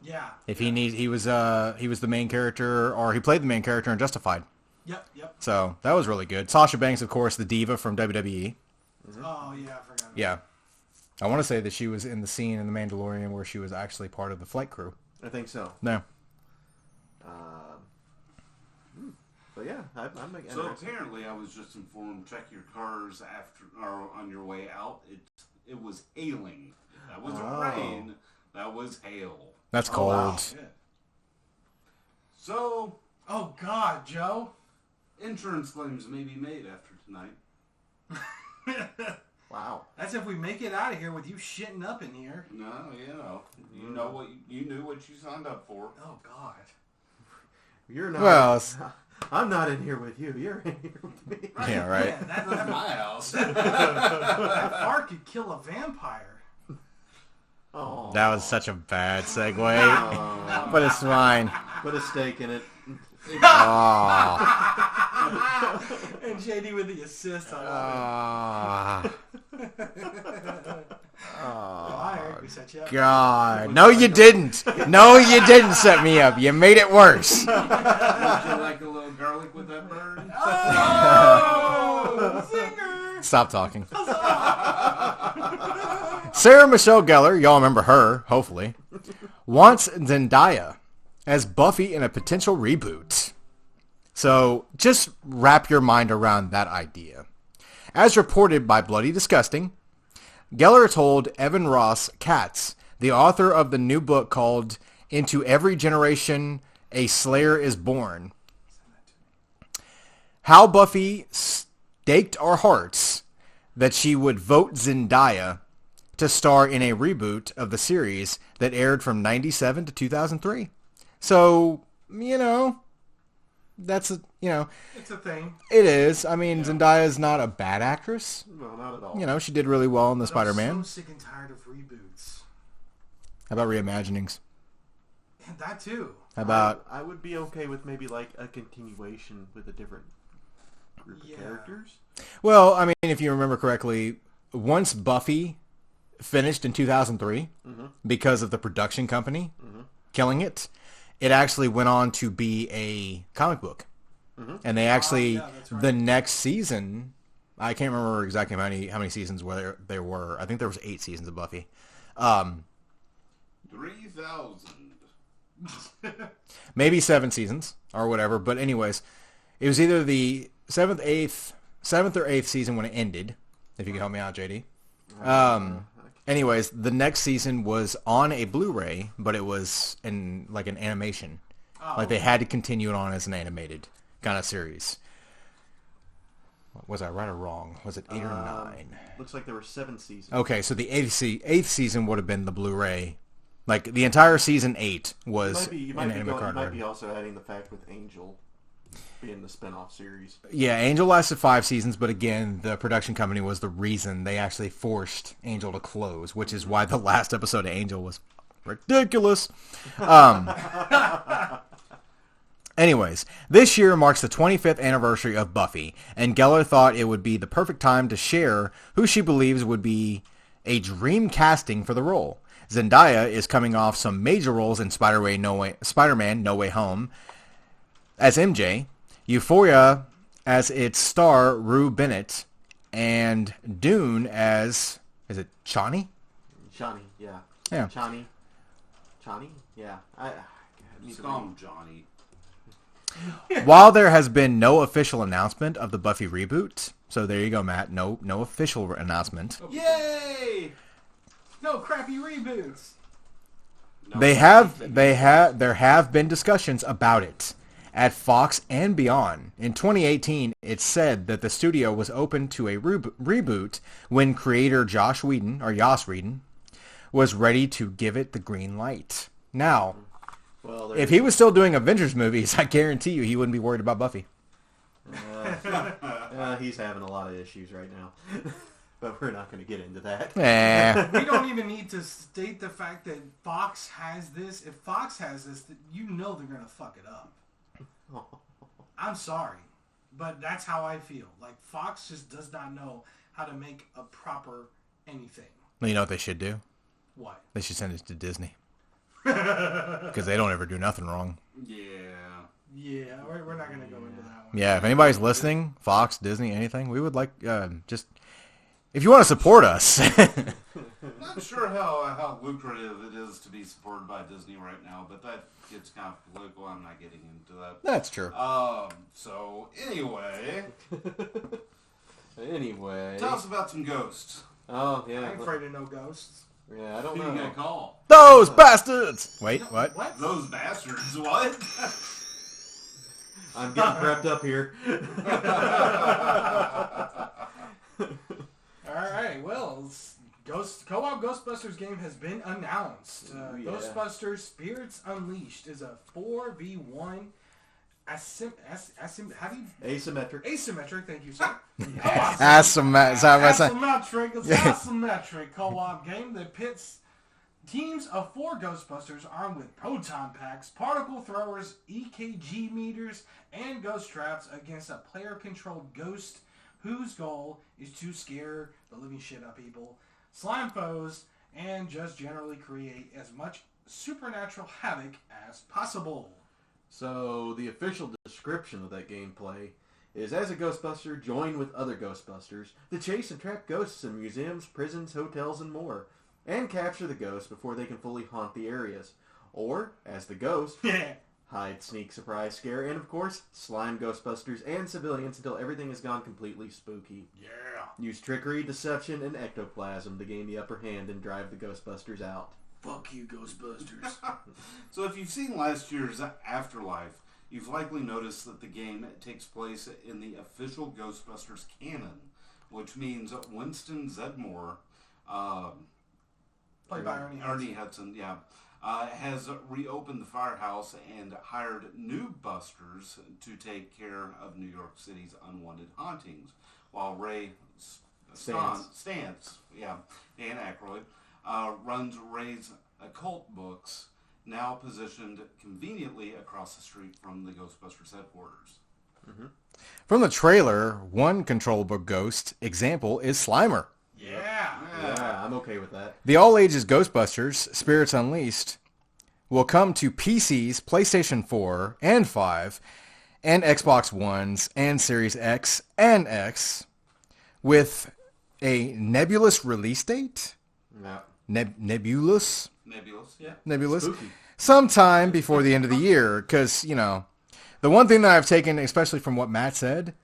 Yeah. If he needs, he was the main character, or he played the main character in Justified. Yep. So that was really good. Sasha Banks, of course, the diva from WWE. Mm-hmm. Oh yeah, I forgot. Yeah, I want to say that she was in the scene in The Mandalorian where she was actually part of the flight crew. I think so. No. But yeah, I'm so apparently, I was just informed. Check your cars on your way out. It was hailing. That was rain. That was hail. That's cold. Wow. So, oh God, Joe. Insurance claims may be made after tonight. Wow. That's if we make it out of here with you shitting up in here. No, you know what you knew what you signed up for. Oh God. You're not. Well, I'm not in here with you. You're in here with me. Right. Yeah, right. Yeah, That's my house. that fart could kill a vampire. Oh. That was such a bad segue, but it's fine. Put a steak in it. Oh. And JD with the assist. We set you up. God. No, you didn't. No, you didn't set me up. You made it worse. Would you like a little garlic with that bird? Oh, zinger! Stop talking. Sarah Michelle Gellar, y'all remember her, hopefully, wants Zendaya as Buffy in a potential reboot. So just wrap your mind around that idea. As reported by Bloody Disgusting, Gellar told Evan Ross Katz, the author of the new book called Into Every Generation, A Slayer is Born, how Buffy staked our hearts that she would vote Zendaya to star in a reboot of the series that aired from 1997 to 2003. So, that's It's a thing. it is. I mean, Zendaya is not a bad actress. No, not at all. She did really well in the I'm Spider-Man. so sick and tired of reboots. How about reimaginings? And that too. How about I would be okay with maybe like a continuation with a different group of characters. well, I mean, if you remember correctly, once Buffy finished in 2003 because of the production company killing it, it actually went on to be a comic book. And they actually, that's right. the next season, I can't remember exactly how many seasons there were. I think there was 8 seasons of Buffy. 3,000. Maybe 7 seasons or whatever. But anyways, it was either the 7th or 8th season when it ended. If you can help me out, JD. Anyways, the next season was on a Blu-ray, but it was in like an animation. Like they had to continue it on as an animated kind of series. Was I right or wrong? Was it 8 or 9? Looks like there were 7 seasons. Okay, so the eighth season would have been the Blu-ray. Like, the entire season 8 was You an might anime card. be also adding the fact with Angel being the spinoff series. Yeah, Angel lasted 5 seasons, but again, the production company was the reason they actually forced Angel to close, which is why the last episode of Angel was ridiculous. Anyways, this year marks the 25th anniversary of Buffy, and Gellar thought it would be the perfect time to share who she believes would be a dream casting for the role. Zendaya is coming off some major roles in Spider-Man No Way Home as MJ, Euphoria as its star Rue Bennett, and Dune as... is it Chani? Chani, yeah. Yeah. Chani, yeah. Just call him Johnny. While there has been no official announcement of the Buffy reboot, so there you go, Matt. No official announcement. Yay! No crappy reboots. No, There have been discussions about it at Fox and beyond. In 2018, it said that the studio was open to a reboot when creator Joss Whedon was ready to give it the green light. Now, Well, if he was still doing Avengers movies, I guarantee you he wouldn't be worried about Buffy. he's having a lot of issues right now. But we're not going to get into that. We don't even need to state the fact that Fox has this. If Fox has this, you know they're going to fuck it up. I'm sorry, but that's how I feel. Like, Fox just does not know how to make a proper anything. You know what they should do? What? They should send it to Disney. Because they don't ever do nothing wrong. Yeah. Yeah, we're not going to go into that one. Yeah, if anybody's listening, Fox, Disney, anything, we would like, just, if you want to support us. Not sure how lucrative it is to be supported by Disney right now, but that gets kind of political. I'm not getting into that. That's true. So, anyway. Anyway. Tell us about some ghosts. Oh, I yeah. ain't afraid of no ghosts. Yeah, I don't Who you know. gonna call? Those bastards! Wait, what? What? Those bastards. What? I'm getting prepped up here. Alright, well, Co-op Ghostbusters game has been announced. Ooh, yeah. Ghostbusters Spirits Unleashed is a 4v1 asymmetric, thank you, sir. Asymmetric. It's asymmetric co-op game that pits teams of 4 Ghostbusters armed with proton packs, particle throwers, EKG meters, and ghost traps against a player-controlled ghost whose goal is to scare the living shit out of people, slime foes, and just generally create as much supernatural havoc as possible. So, the official description of that gameplay is, as a Ghostbuster, join with other Ghostbusters to chase and trap ghosts in museums, prisons, hotels, and more, and capture the ghosts before they can fully haunt the areas. Or, as the ghost, hide, sneak, surprise, scare, and of course, slime Ghostbusters and civilians until everything has gone completely spooky. Yeah. Use trickery, deception, and ectoplasm to gain the upper hand and drive the Ghostbusters out. Fuck you, Ghostbusters. So if you've seen last year's Afterlife, you've likely noticed that the game takes place in the official Ghostbusters canon, which means Winston Zedmore, Played by Ernie Hudson, has reopened the firehouse and hired new busters to take care of New York City's unwanted hauntings, while Ray Stantz, Dan Aykroyd, runs Ray's occult books, now positioned conveniently across the street from the Ghostbusters headquarters. Mm-hmm. From the trailer, one controllable ghost example is Slimer. Yeah, I'm okay with that. The all-ages Ghostbusters, Spirits Unleashed, will come to PCs, PlayStation 4 and 5, and Xbox Ones, and Series X and X, with a nebulous release date? No. Nebulous? Yeah. Nebulous. Spooky. Sometime before the end of the year, because, the one thing that I've taken, especially from what Matt said,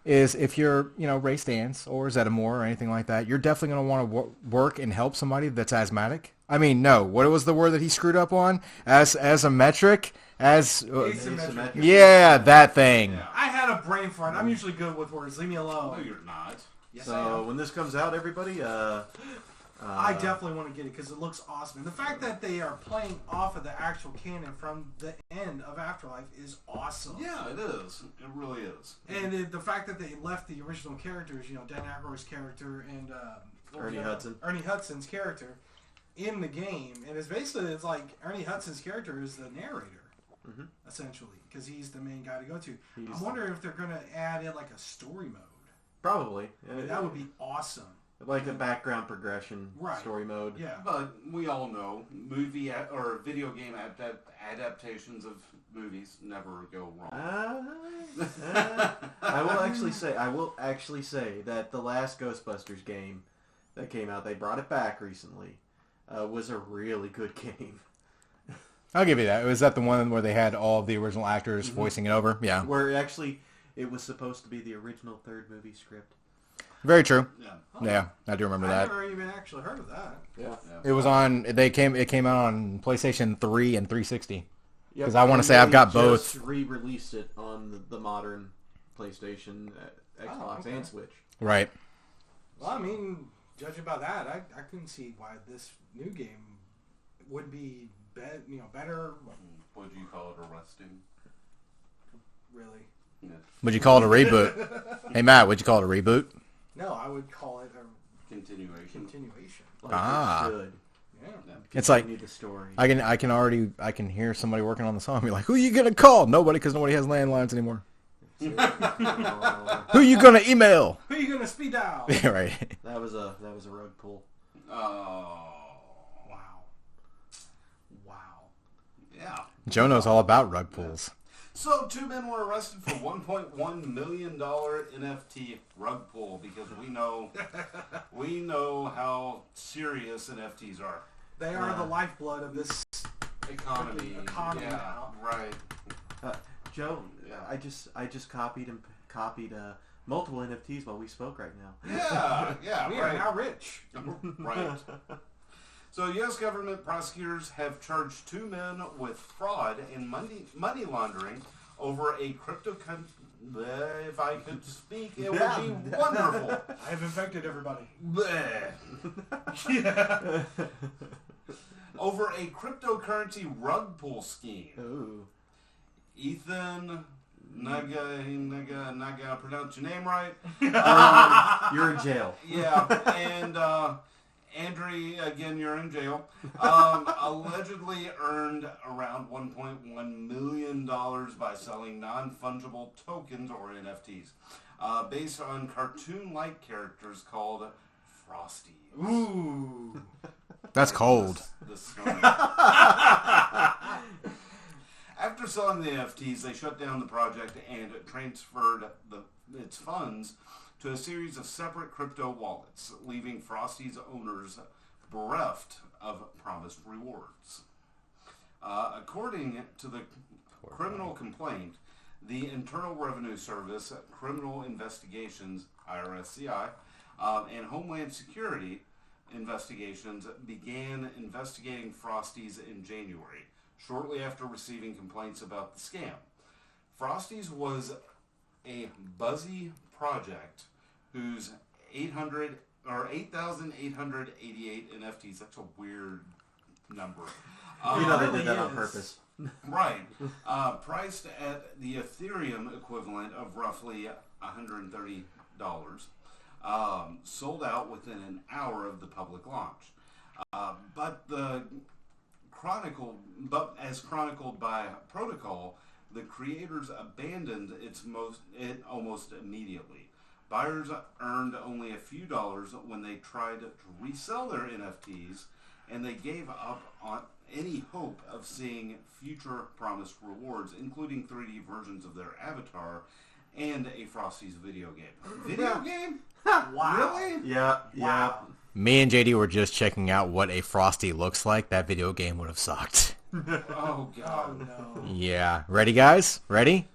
is if you're, Ray Stantz or Zeddemore or anything like that, you're definitely going to want to work and help somebody that's asthmatic. I mean, no. What was the word that he screwed up on? As a metric? Asymmetric. Yeah, that thing. Yeah. I had a brain fart. I'm usually good with words. Leave me alone. No, you're not. Yes, I So am. when this comes out, everybody, I definitely want to get it because it looks awesome. And the fact that they are playing off of the actual canon from the end of Afterlife is awesome. Yeah, it is. It really is. And the fact that they left the original characters, you know, Dan Aykroyd's character and Ernie Hudson. Ernie Hudson's character in the game, and it's like Ernie Hudson's character is the narrator, essentially, because he's the main guy to go to. I wonder if they're going to add in like a story mode. Probably. I mean, that would be awesome. Like a background progression Right. story mode. Yeah. But we all know movie or video game adaptations of movies never go wrong. I will actually say that the last Ghostbusters game that came out, they brought it back recently, was a really good game. I'll give you that. Was that the one where they had all of the original actors voicing it over? Yeah. Where actually it was supposed to be the original third movie script. Very true. Yeah. Yeah, I do remember I that. never even actually heard of that. Yeah. It was on. It came out on PlayStation 3 and 360. Yep. 'Cause I wanna And say I've they got just both. re-released it on the modern PlayStation, Xbox, okay. and Switch. Right. Well, I mean, judging by that, I couldn't see why this new game would be better. Would you call it arresting? Really? Yeah. Would you call it a reboot? Hey Matt, would you call it a reboot? No, I would call it a Continuation. continuation. Like Ah. it should. Yeah. It's like Continue the story. I can hear somebody working on the song. Be like, who are you gonna call? Nobody, because nobody has landlines anymore. Oh, Who are you gonna email? Who are you gonna speed dial? Yeah, right. that was a rug pull. Oh. Wow. Yeah. Joe knows all about rug pulls. So, 2 men were arrested for $1.1 million NFT rug pull because we know how serious NFTs are. They are the lifeblood of this. Economy. Economy Yeah, now. right. Joe, Yeah. I just copied multiple NFTs while we spoke right now. Yeah, We right. are now rich. Right. So, U.S. government prosecutors have charged 2 men with fraud and money laundering over a cryptocurrency. If I could speak, it would be wonderful. I have infected everybody. Bleh. Over a cryptocurrency rug pull scheme. Ooh. Ethan Naga, pronounce your name right. You're in jail. Yeah, and Andre, again, you're in jail. Allegedly earned around $1.1 million by selling non-fungible tokens or NFTs based on cartoon-like characters called Frosties. Ooh. That's cold. The story. After selling the NFTs, they shut down the project and transferred its funds to a series of separate crypto wallets, leaving Frosty's owners bereft of promised rewards. According to the criminal complaint, the Internal Revenue Service, Criminal Investigations, IRSCI, and Homeland Security investigations began investigating Frosty's in January, shortly after receiving complaints about the scam. Frosty's was a buzzy project whose 8,888 NFTs. That's a weird number. They really did that on is. purpose. Right. Priced at the Ethereum equivalent of roughly $130. Sold out within an hour of the public launch. But as chronicled by Protocol, the creators abandoned it almost immediately. Buyers earned only a few dollars when they tried to resell their NFTs, and they gave up on any hope of seeing future promised rewards, including 3D versions of their avatar and a Frosty's video game. Video game? Wow. Really? Yeah, Wow. Me and JD were just checking out what a Frosty looks like. That video game would have sucked. Oh, Oh God. no. Yeah. Ready, guys? Ready?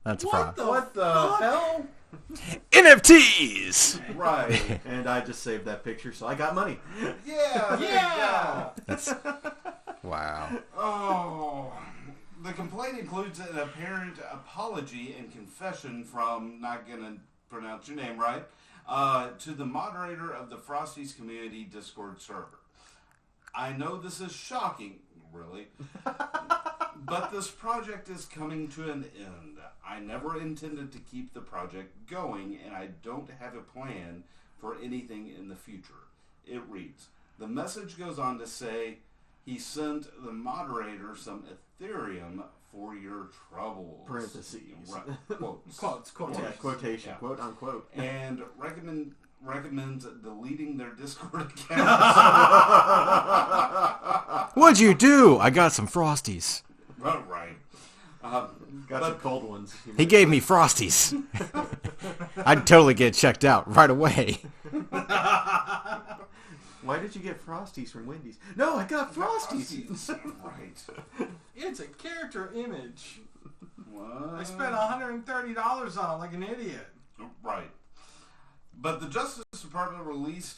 That's a What problem. What the hell? NFTs! Right. And I just saved that picture, so I got money. Yeah. Yeah. That's Wow. Oh, the complaint includes an apparent apology and confession from, not gonna pronounce your name right, to the moderator of the Frosties Community Discord server. I know this is shocking, really, but this project is coming to an end. I never intended to keep the project going, and I don't have a plan for anything in the future. It reads, the message goes on to say, he sent the moderator some Ethereum for your troubles. Parentheses. Right. Quotes. Yeah, quotation, Yeah. quote unquote. And recommends deleting their Discord account. What'd you do? I got some Frosties. Right. Got some cold ones. He gave me Frosties. I'd totally get checked out right away. Why did you get Frosties from Wendy's? No, I got Frosties. Right. It's a character image. What? I spent $130 on it like an idiot. Right. But the Justice Department release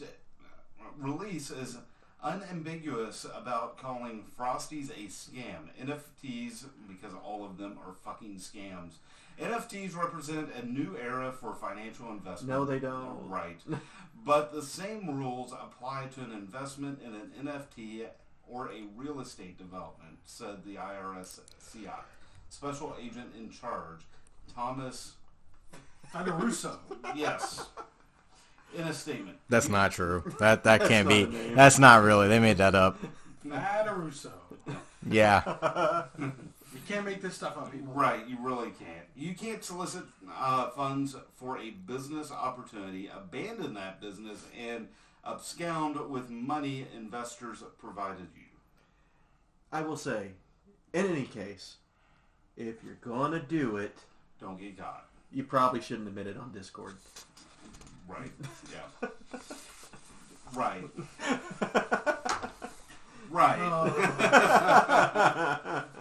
is unambiguous about calling Frosties a scam. NFTs, because all of them are fucking scams. NFTs represent a new era for financial investment. No, they don't. Right. But the same rules apply to an investment in an NFT or a real estate development, said the IRS CI. Special Agent in Charge, Thomas Russo. Yes. In a statement. That's not true. That can't be. That's not really. They made that up. Russo. Yeah. You can't make this stuff up, people. Right, you really can't. You can't solicit funds for a business opportunity, abandon that business, and abscond with money investors provided you. I will say, in any case, if you're going to do it, Don't get caught. you probably shouldn't admit it on Discord. Right, yeah. Right. Right.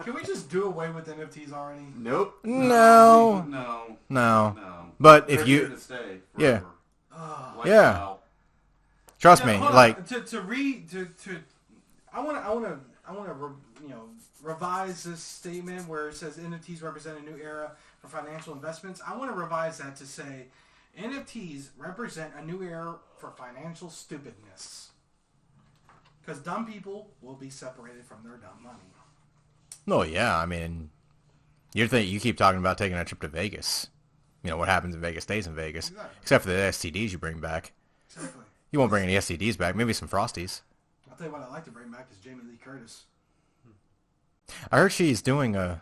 Can we just do away with NFTs already? Nope. No. No. But if They're here you, to stay Yeah. forever. Oh. Like Yeah. now. trust me, Hold on. like, I want to revise this statement where it says NFTs represent a new era for financial investments. I want to revise that to say NFTs represent a new era for financial stupidness. Because dumb people will be separated from their dumb money. no, yeah, I mean, you keep talking about taking a trip to Vegas. You know, what happens in Vegas stays in Vegas. Exactly. Except for the STDs you bring back. Exactly. You won't bring any STDs back. Maybe some Frosties. I'll tell you what I'd like to bring back is Jamie Lee Curtis. I heard she's doing a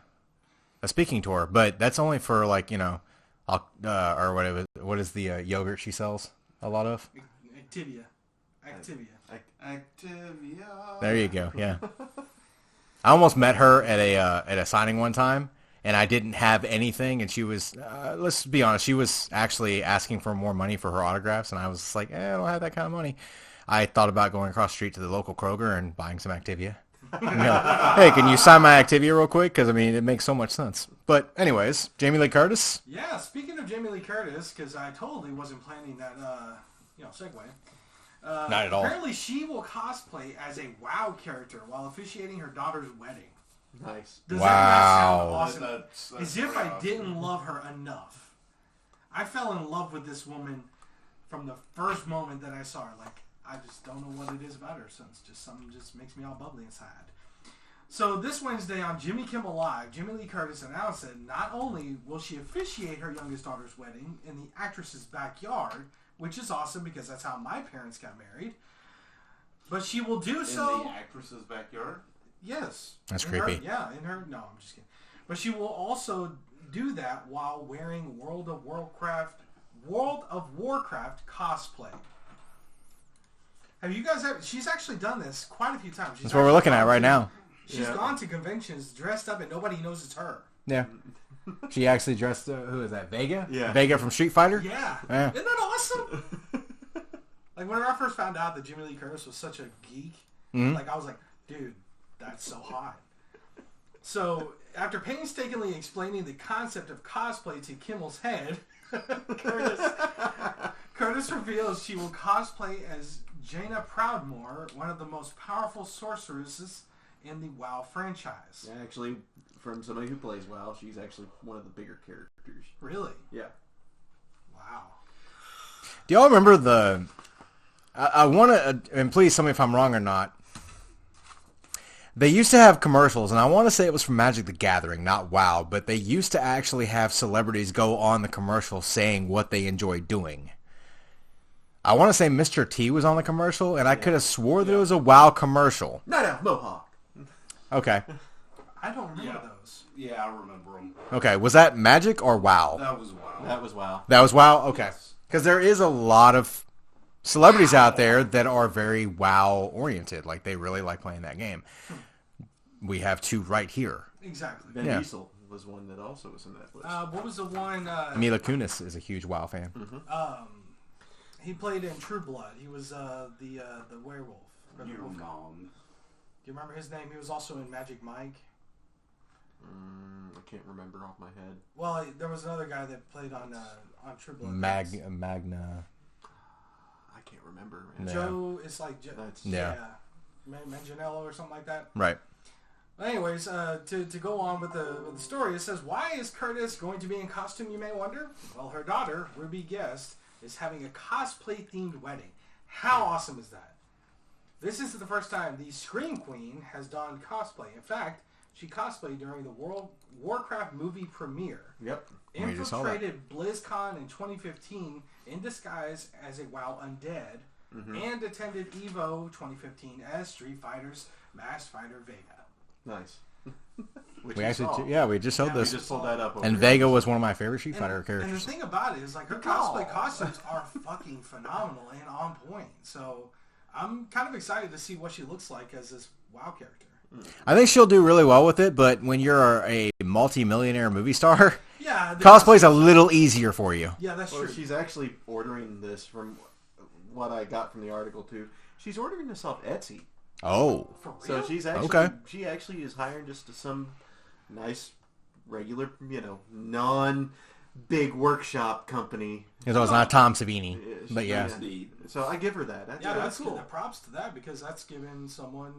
speaking tour, but that's only for, like, you know, or whatever. What is the yogurt she sells a lot of? Activia. Activia. There you go. Yeah. I almost met her at a signing one time, and I didn't have anything, and she was, let's be honest, she was actually asking for more money for her autographs, and I was like, I don't have that kind of money. I thought about going across the street to the local Kroger and buying some Activia. You know, hey, can you sign my Activia real quick? Because, I mean, it makes so much sense. But anyways, Jamie Lee Curtis? Yeah, speaking of Jamie Lee Curtis, because I totally wasn't planning that, segue. Not at all. Apparently, she will cosplay as a WoW character while officiating her daughter's wedding. Nice. Does that not sound Wow. awesome? That's As if pretty I awesome. didn't love her enough. I fell in love with this woman from the first moment that I saw her. Like, I just don't know what it is about her. So it's just something just makes me all bubbly inside. So this Wednesday on Jimmy Kimmel Live, Jamie Lee Curtis announced that not only will she officiate her youngest daughter's wedding in the actress's backyard, which is awesome because that's how my parents got married, but she will do so... In the actress's backyard? Yes. That's In creepy. Her, in her... No, I'm just kidding. But she will also do that while wearing World of Warcraft cosplay. Have you guys ever... She's actually done this quite a few times. That's what we're looking at right now. She's gone to conventions dressed up and nobody knows it's her. Yeah. She actually dressed, who is that, Vega? Yeah. Vega from Street Fighter? Yeah. Yeah. Isn't that awesome? Like, whenever I first found out that Jamie Lee Curtis was such a geek, like, I was like, dude, that's so hot. So, after painstakingly explaining the concept of cosplay to Kimmel's head, Curtis reveals she will cosplay as Jaina Proudmoore, one of the most powerful sorceresses in the WoW franchise. Actually, from somebody who plays WoW, she's actually one of the bigger characters. Really? Yeah. Wow. Do y'all remember the... I want to... And please tell me if I'm wrong or not. They used to have commercials, and I want to say it was from Magic the Gathering, not WoW, but they used to actually have celebrities go on the commercial saying what they enjoy doing. I want to say Mr. T was on the commercial, and I could have swore that it was a WoW commercial. No, Mohawk. Okay. I don't remember those. Yeah, I remember them. Okay, was that Magic or WoW? That was wild. That was WoW. That was WoW? Okay. Because there is a lot of celebrities out there that are very WoW-oriented. Like, they really like playing that game. We have two right here. Exactly. Vin Diesel was one that also was in that list. What was the one? Mila Kunis is a huge WoW fan. Mm-hmm. He played in True Blood. He was the werewolf. Or the Your wolf. mom. Do you remember his name? He was also in Magic Mike. I can't remember off my head. Well, there was another guy that played on True Blood. Magna. I can't remember. Man. No. Joe, it's like That's Manganiello or something like that. Right. Anyways, to go on with the story, it says, why is Curtis going to be in costume, you may wonder? Well, her daughter, Ruby Guest, is having a cosplay-themed wedding. How awesome is that? This is the first time the Scream Queen has donned cosplay. In fact, she cosplayed during the World Warcraft movie premiere. Yep. We just saw that. Infiltrated BlizzCon in 2015 in disguise as a WoW undead, and attended EVO 2015 as Street Fighter's Masked Fighter Vega. Nice. Which We you actually, saw. we just showed We this. just pulled that up. Over And here. Vega was one of my favorite Street Fighter And the characters. thing about it is, like, her cosplay costumes are fucking phenomenal and on point. So I'm kind of excited to see what she looks like as this WoW character. I think she'll do really well with it, but when you're a multi-millionaire movie star, Yeah, cosplay's a little easier for you. Yeah, that's Well, true. she's actually ordering this from what I got from the article too. She's ordering this off Etsy. Oh. For real? So she's actually Okay. she actually is hiring just some nice regular, non big workshop company. So it's not Tom Savini. But yeah. That's neat. So I give her that. That's cool. cool. Props to that, because that's giving someone,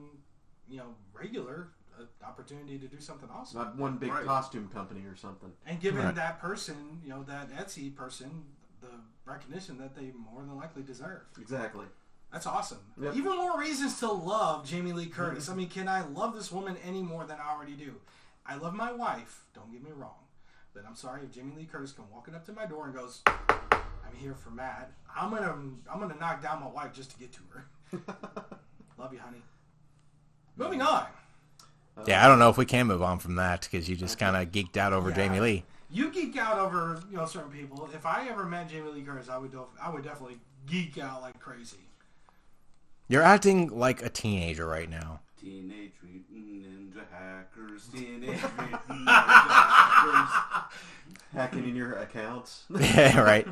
regular an opportunity to do something awesome. Not one big Right. costume company or something. And giving Right. that person, that Etsy person, the recognition that they more than likely deserve. Exactly. That's awesome. Yep. Even more reasons to love Jamie Lee Curtis. I mean, can I love this woman any more than I already do? I love my wife, don't get me wrong. But I'm sorry if Jamie Lee Curtis come walking up to my door and goes, I'm here for Matt. I'm gonna knock down my wife just to get to her. Love you, honey. Moving on. Yeah, I don't know if we can move on from that because you just kind of geeked out over Yeah. Jamie Lee. You geek out over certain people. If I ever met Jamie Lee Curtis, I would definitely geek out like crazy. You're acting like a teenager right now. Teenage Mutant Ninja Hackers. Teenage Mutant Ninja Hackers. Hacking in your accounts. Yeah, right.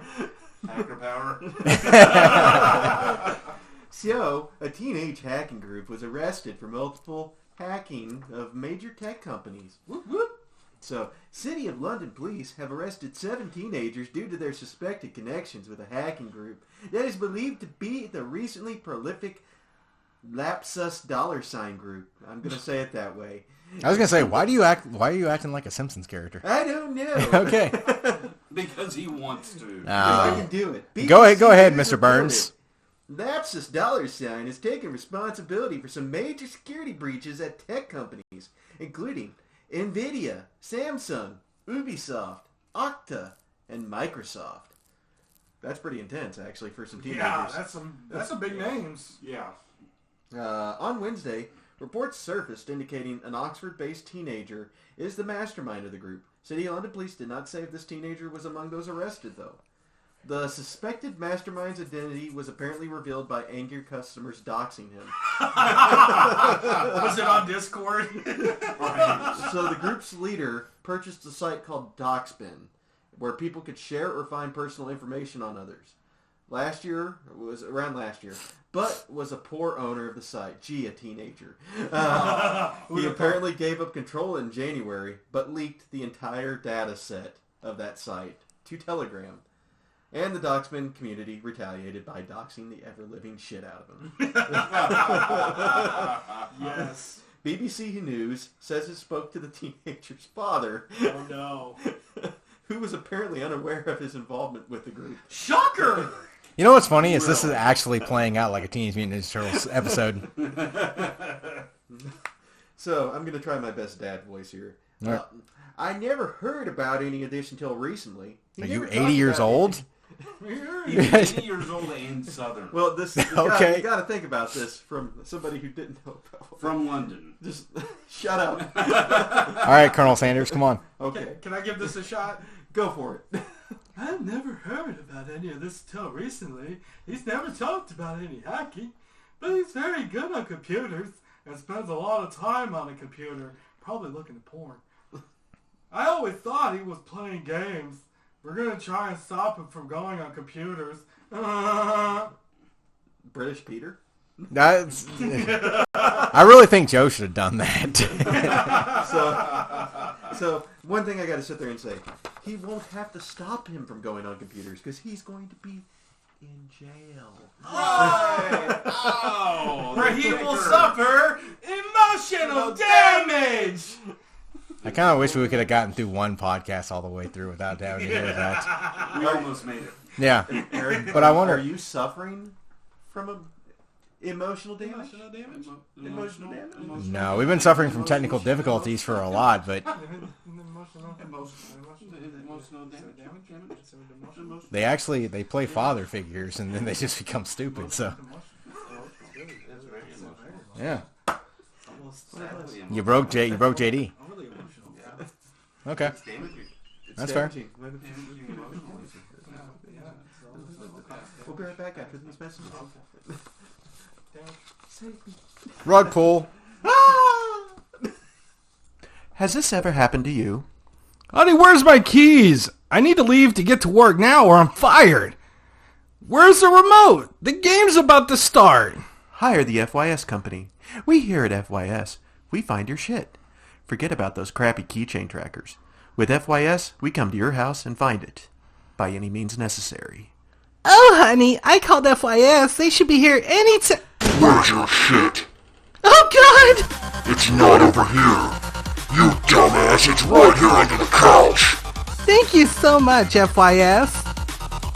Hacker power. So, a teenage hacking group was arrested for multiple hacking of major tech companies. Whoop, whoop. So, City of London police have arrested 7 teenagers due to their suspected connections with a hacking group that is believed to be the recently prolific Lapsus $ group. I'm going to say it that way. I was gonna say, why are you acting like a Simpsons character? I don't know. Okay. Because he wants to. I can do it. Go ahead, BBC Mr. Burns. Lapsus $ has taken responsibility for some major security breaches at tech companies, including Nvidia, Samsung, Ubisoft, Okta, and Microsoft. That's pretty intense, actually, for some teenagers. Yeah, that's some big names. Yeah. On Wednesday, reports surfaced indicating an Oxford-based teenager is the mastermind of the group. City of London police did not say if this teenager was among those arrested, though. The suspected mastermind's identity was apparently revealed by angry customers doxing him. Was it on Discord? So the group's leader purchased a site called Doxbin, where people could share or find personal information on others. Around last year, but was a poor owner of the site. Gee, a teenager. He apparently gave up control in January, but leaked the entire data set of that site to Telegram. And the Doxman community retaliated by doxing the ever-living shit out of him. Yes. BBC News says it spoke to the teenager's father, Oh no. who was apparently unaware of his involvement with the group. Shocker! You know what's funny is this is actually playing out like a Teenage Mutant Ninja Turtles episode. So, I'm going to try my best dad voice here. All right. I never heard about any of this until recently. He Are never you talked 80 years about old? He's 80 years old and Southern. Well, this Okay. you got to think about this from somebody who didn't know about. From London. Just shut up. All right, Colonel Sanders, come on. Okay, Can I give this a shot? go for it. I've never heard about any of this till recently. He's never talked about any hacking, but he's very good on computers and spends a lot of time on a computer, probably looking at porn. I always thought he was playing games. We're gonna try and stop him from going on computers. British Peter. That's, I really think Joe should have done that. So one thing I got to sit there and say, he won't have to stop him from going on computers because he's going to be in jail. Right. Oh, Where he will suffer emotional damage! I kind of wish we could have gotten through one podcast all the way through without having to hear that. We almost made it. Yeah. Eric, But I wonder- are you suffering from emotional damage? Emotional damage? No, we've been suffering from technical difficulties for a lot, but Emotional damage. they play father figures and then they just become stupid. So yeah, you broke JD. I'm really emotional. Okay, It's damaging. that's fair. Damaging. We'll be right back after these messages. Rug pull. Has this ever happened to you? Honey, where's my keys? I need to leave to get to work now or I'm fired. Where's the remote? The game's about to start. Hire the FYS company. We here at FYS, we find your shit. Forget about those crappy keychain trackers. With FYS, we come to your house and find it. By any means necessary. Oh, honey, I called FYS. They should be here any time. Where's your shit? Oh, God! It's not over here. You dumbass, it's right here under the couch. Thank you so much, FYS.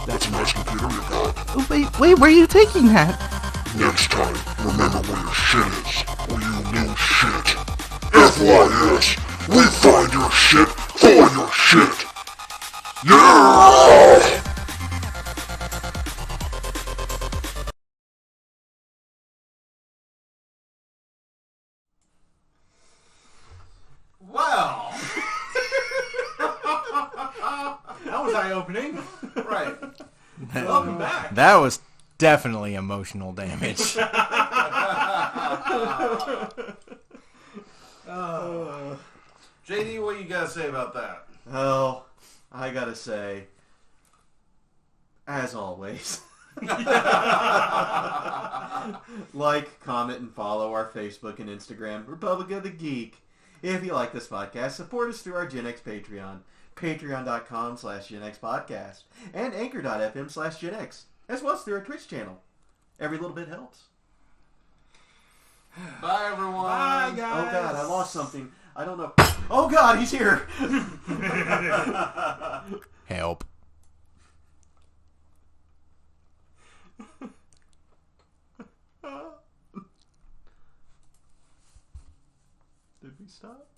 That's a nice computer you got. Wait, where are you taking that? Next time, remember where your shit is, or you lose shit. FYS, we find your shit for your shit. Yeah! Wow. That was eye-opening. Right. Welcome back. That was definitely emotional damage. JD, what you gotta say about that? Well, I gotta say, as always, like, comment, and follow our Facebook and Instagram, Republic of the Geek. If you like this podcast, support us through our Gen X Patreon, patreon.com/Gen X Podcast, and anchor.fm/Gen X, as well as through our Twitch channel. Every little bit helps. Bye, everyone. Bye, guys. Oh god, I lost something. I don't know. Oh god, he's here! Help. Did we stop?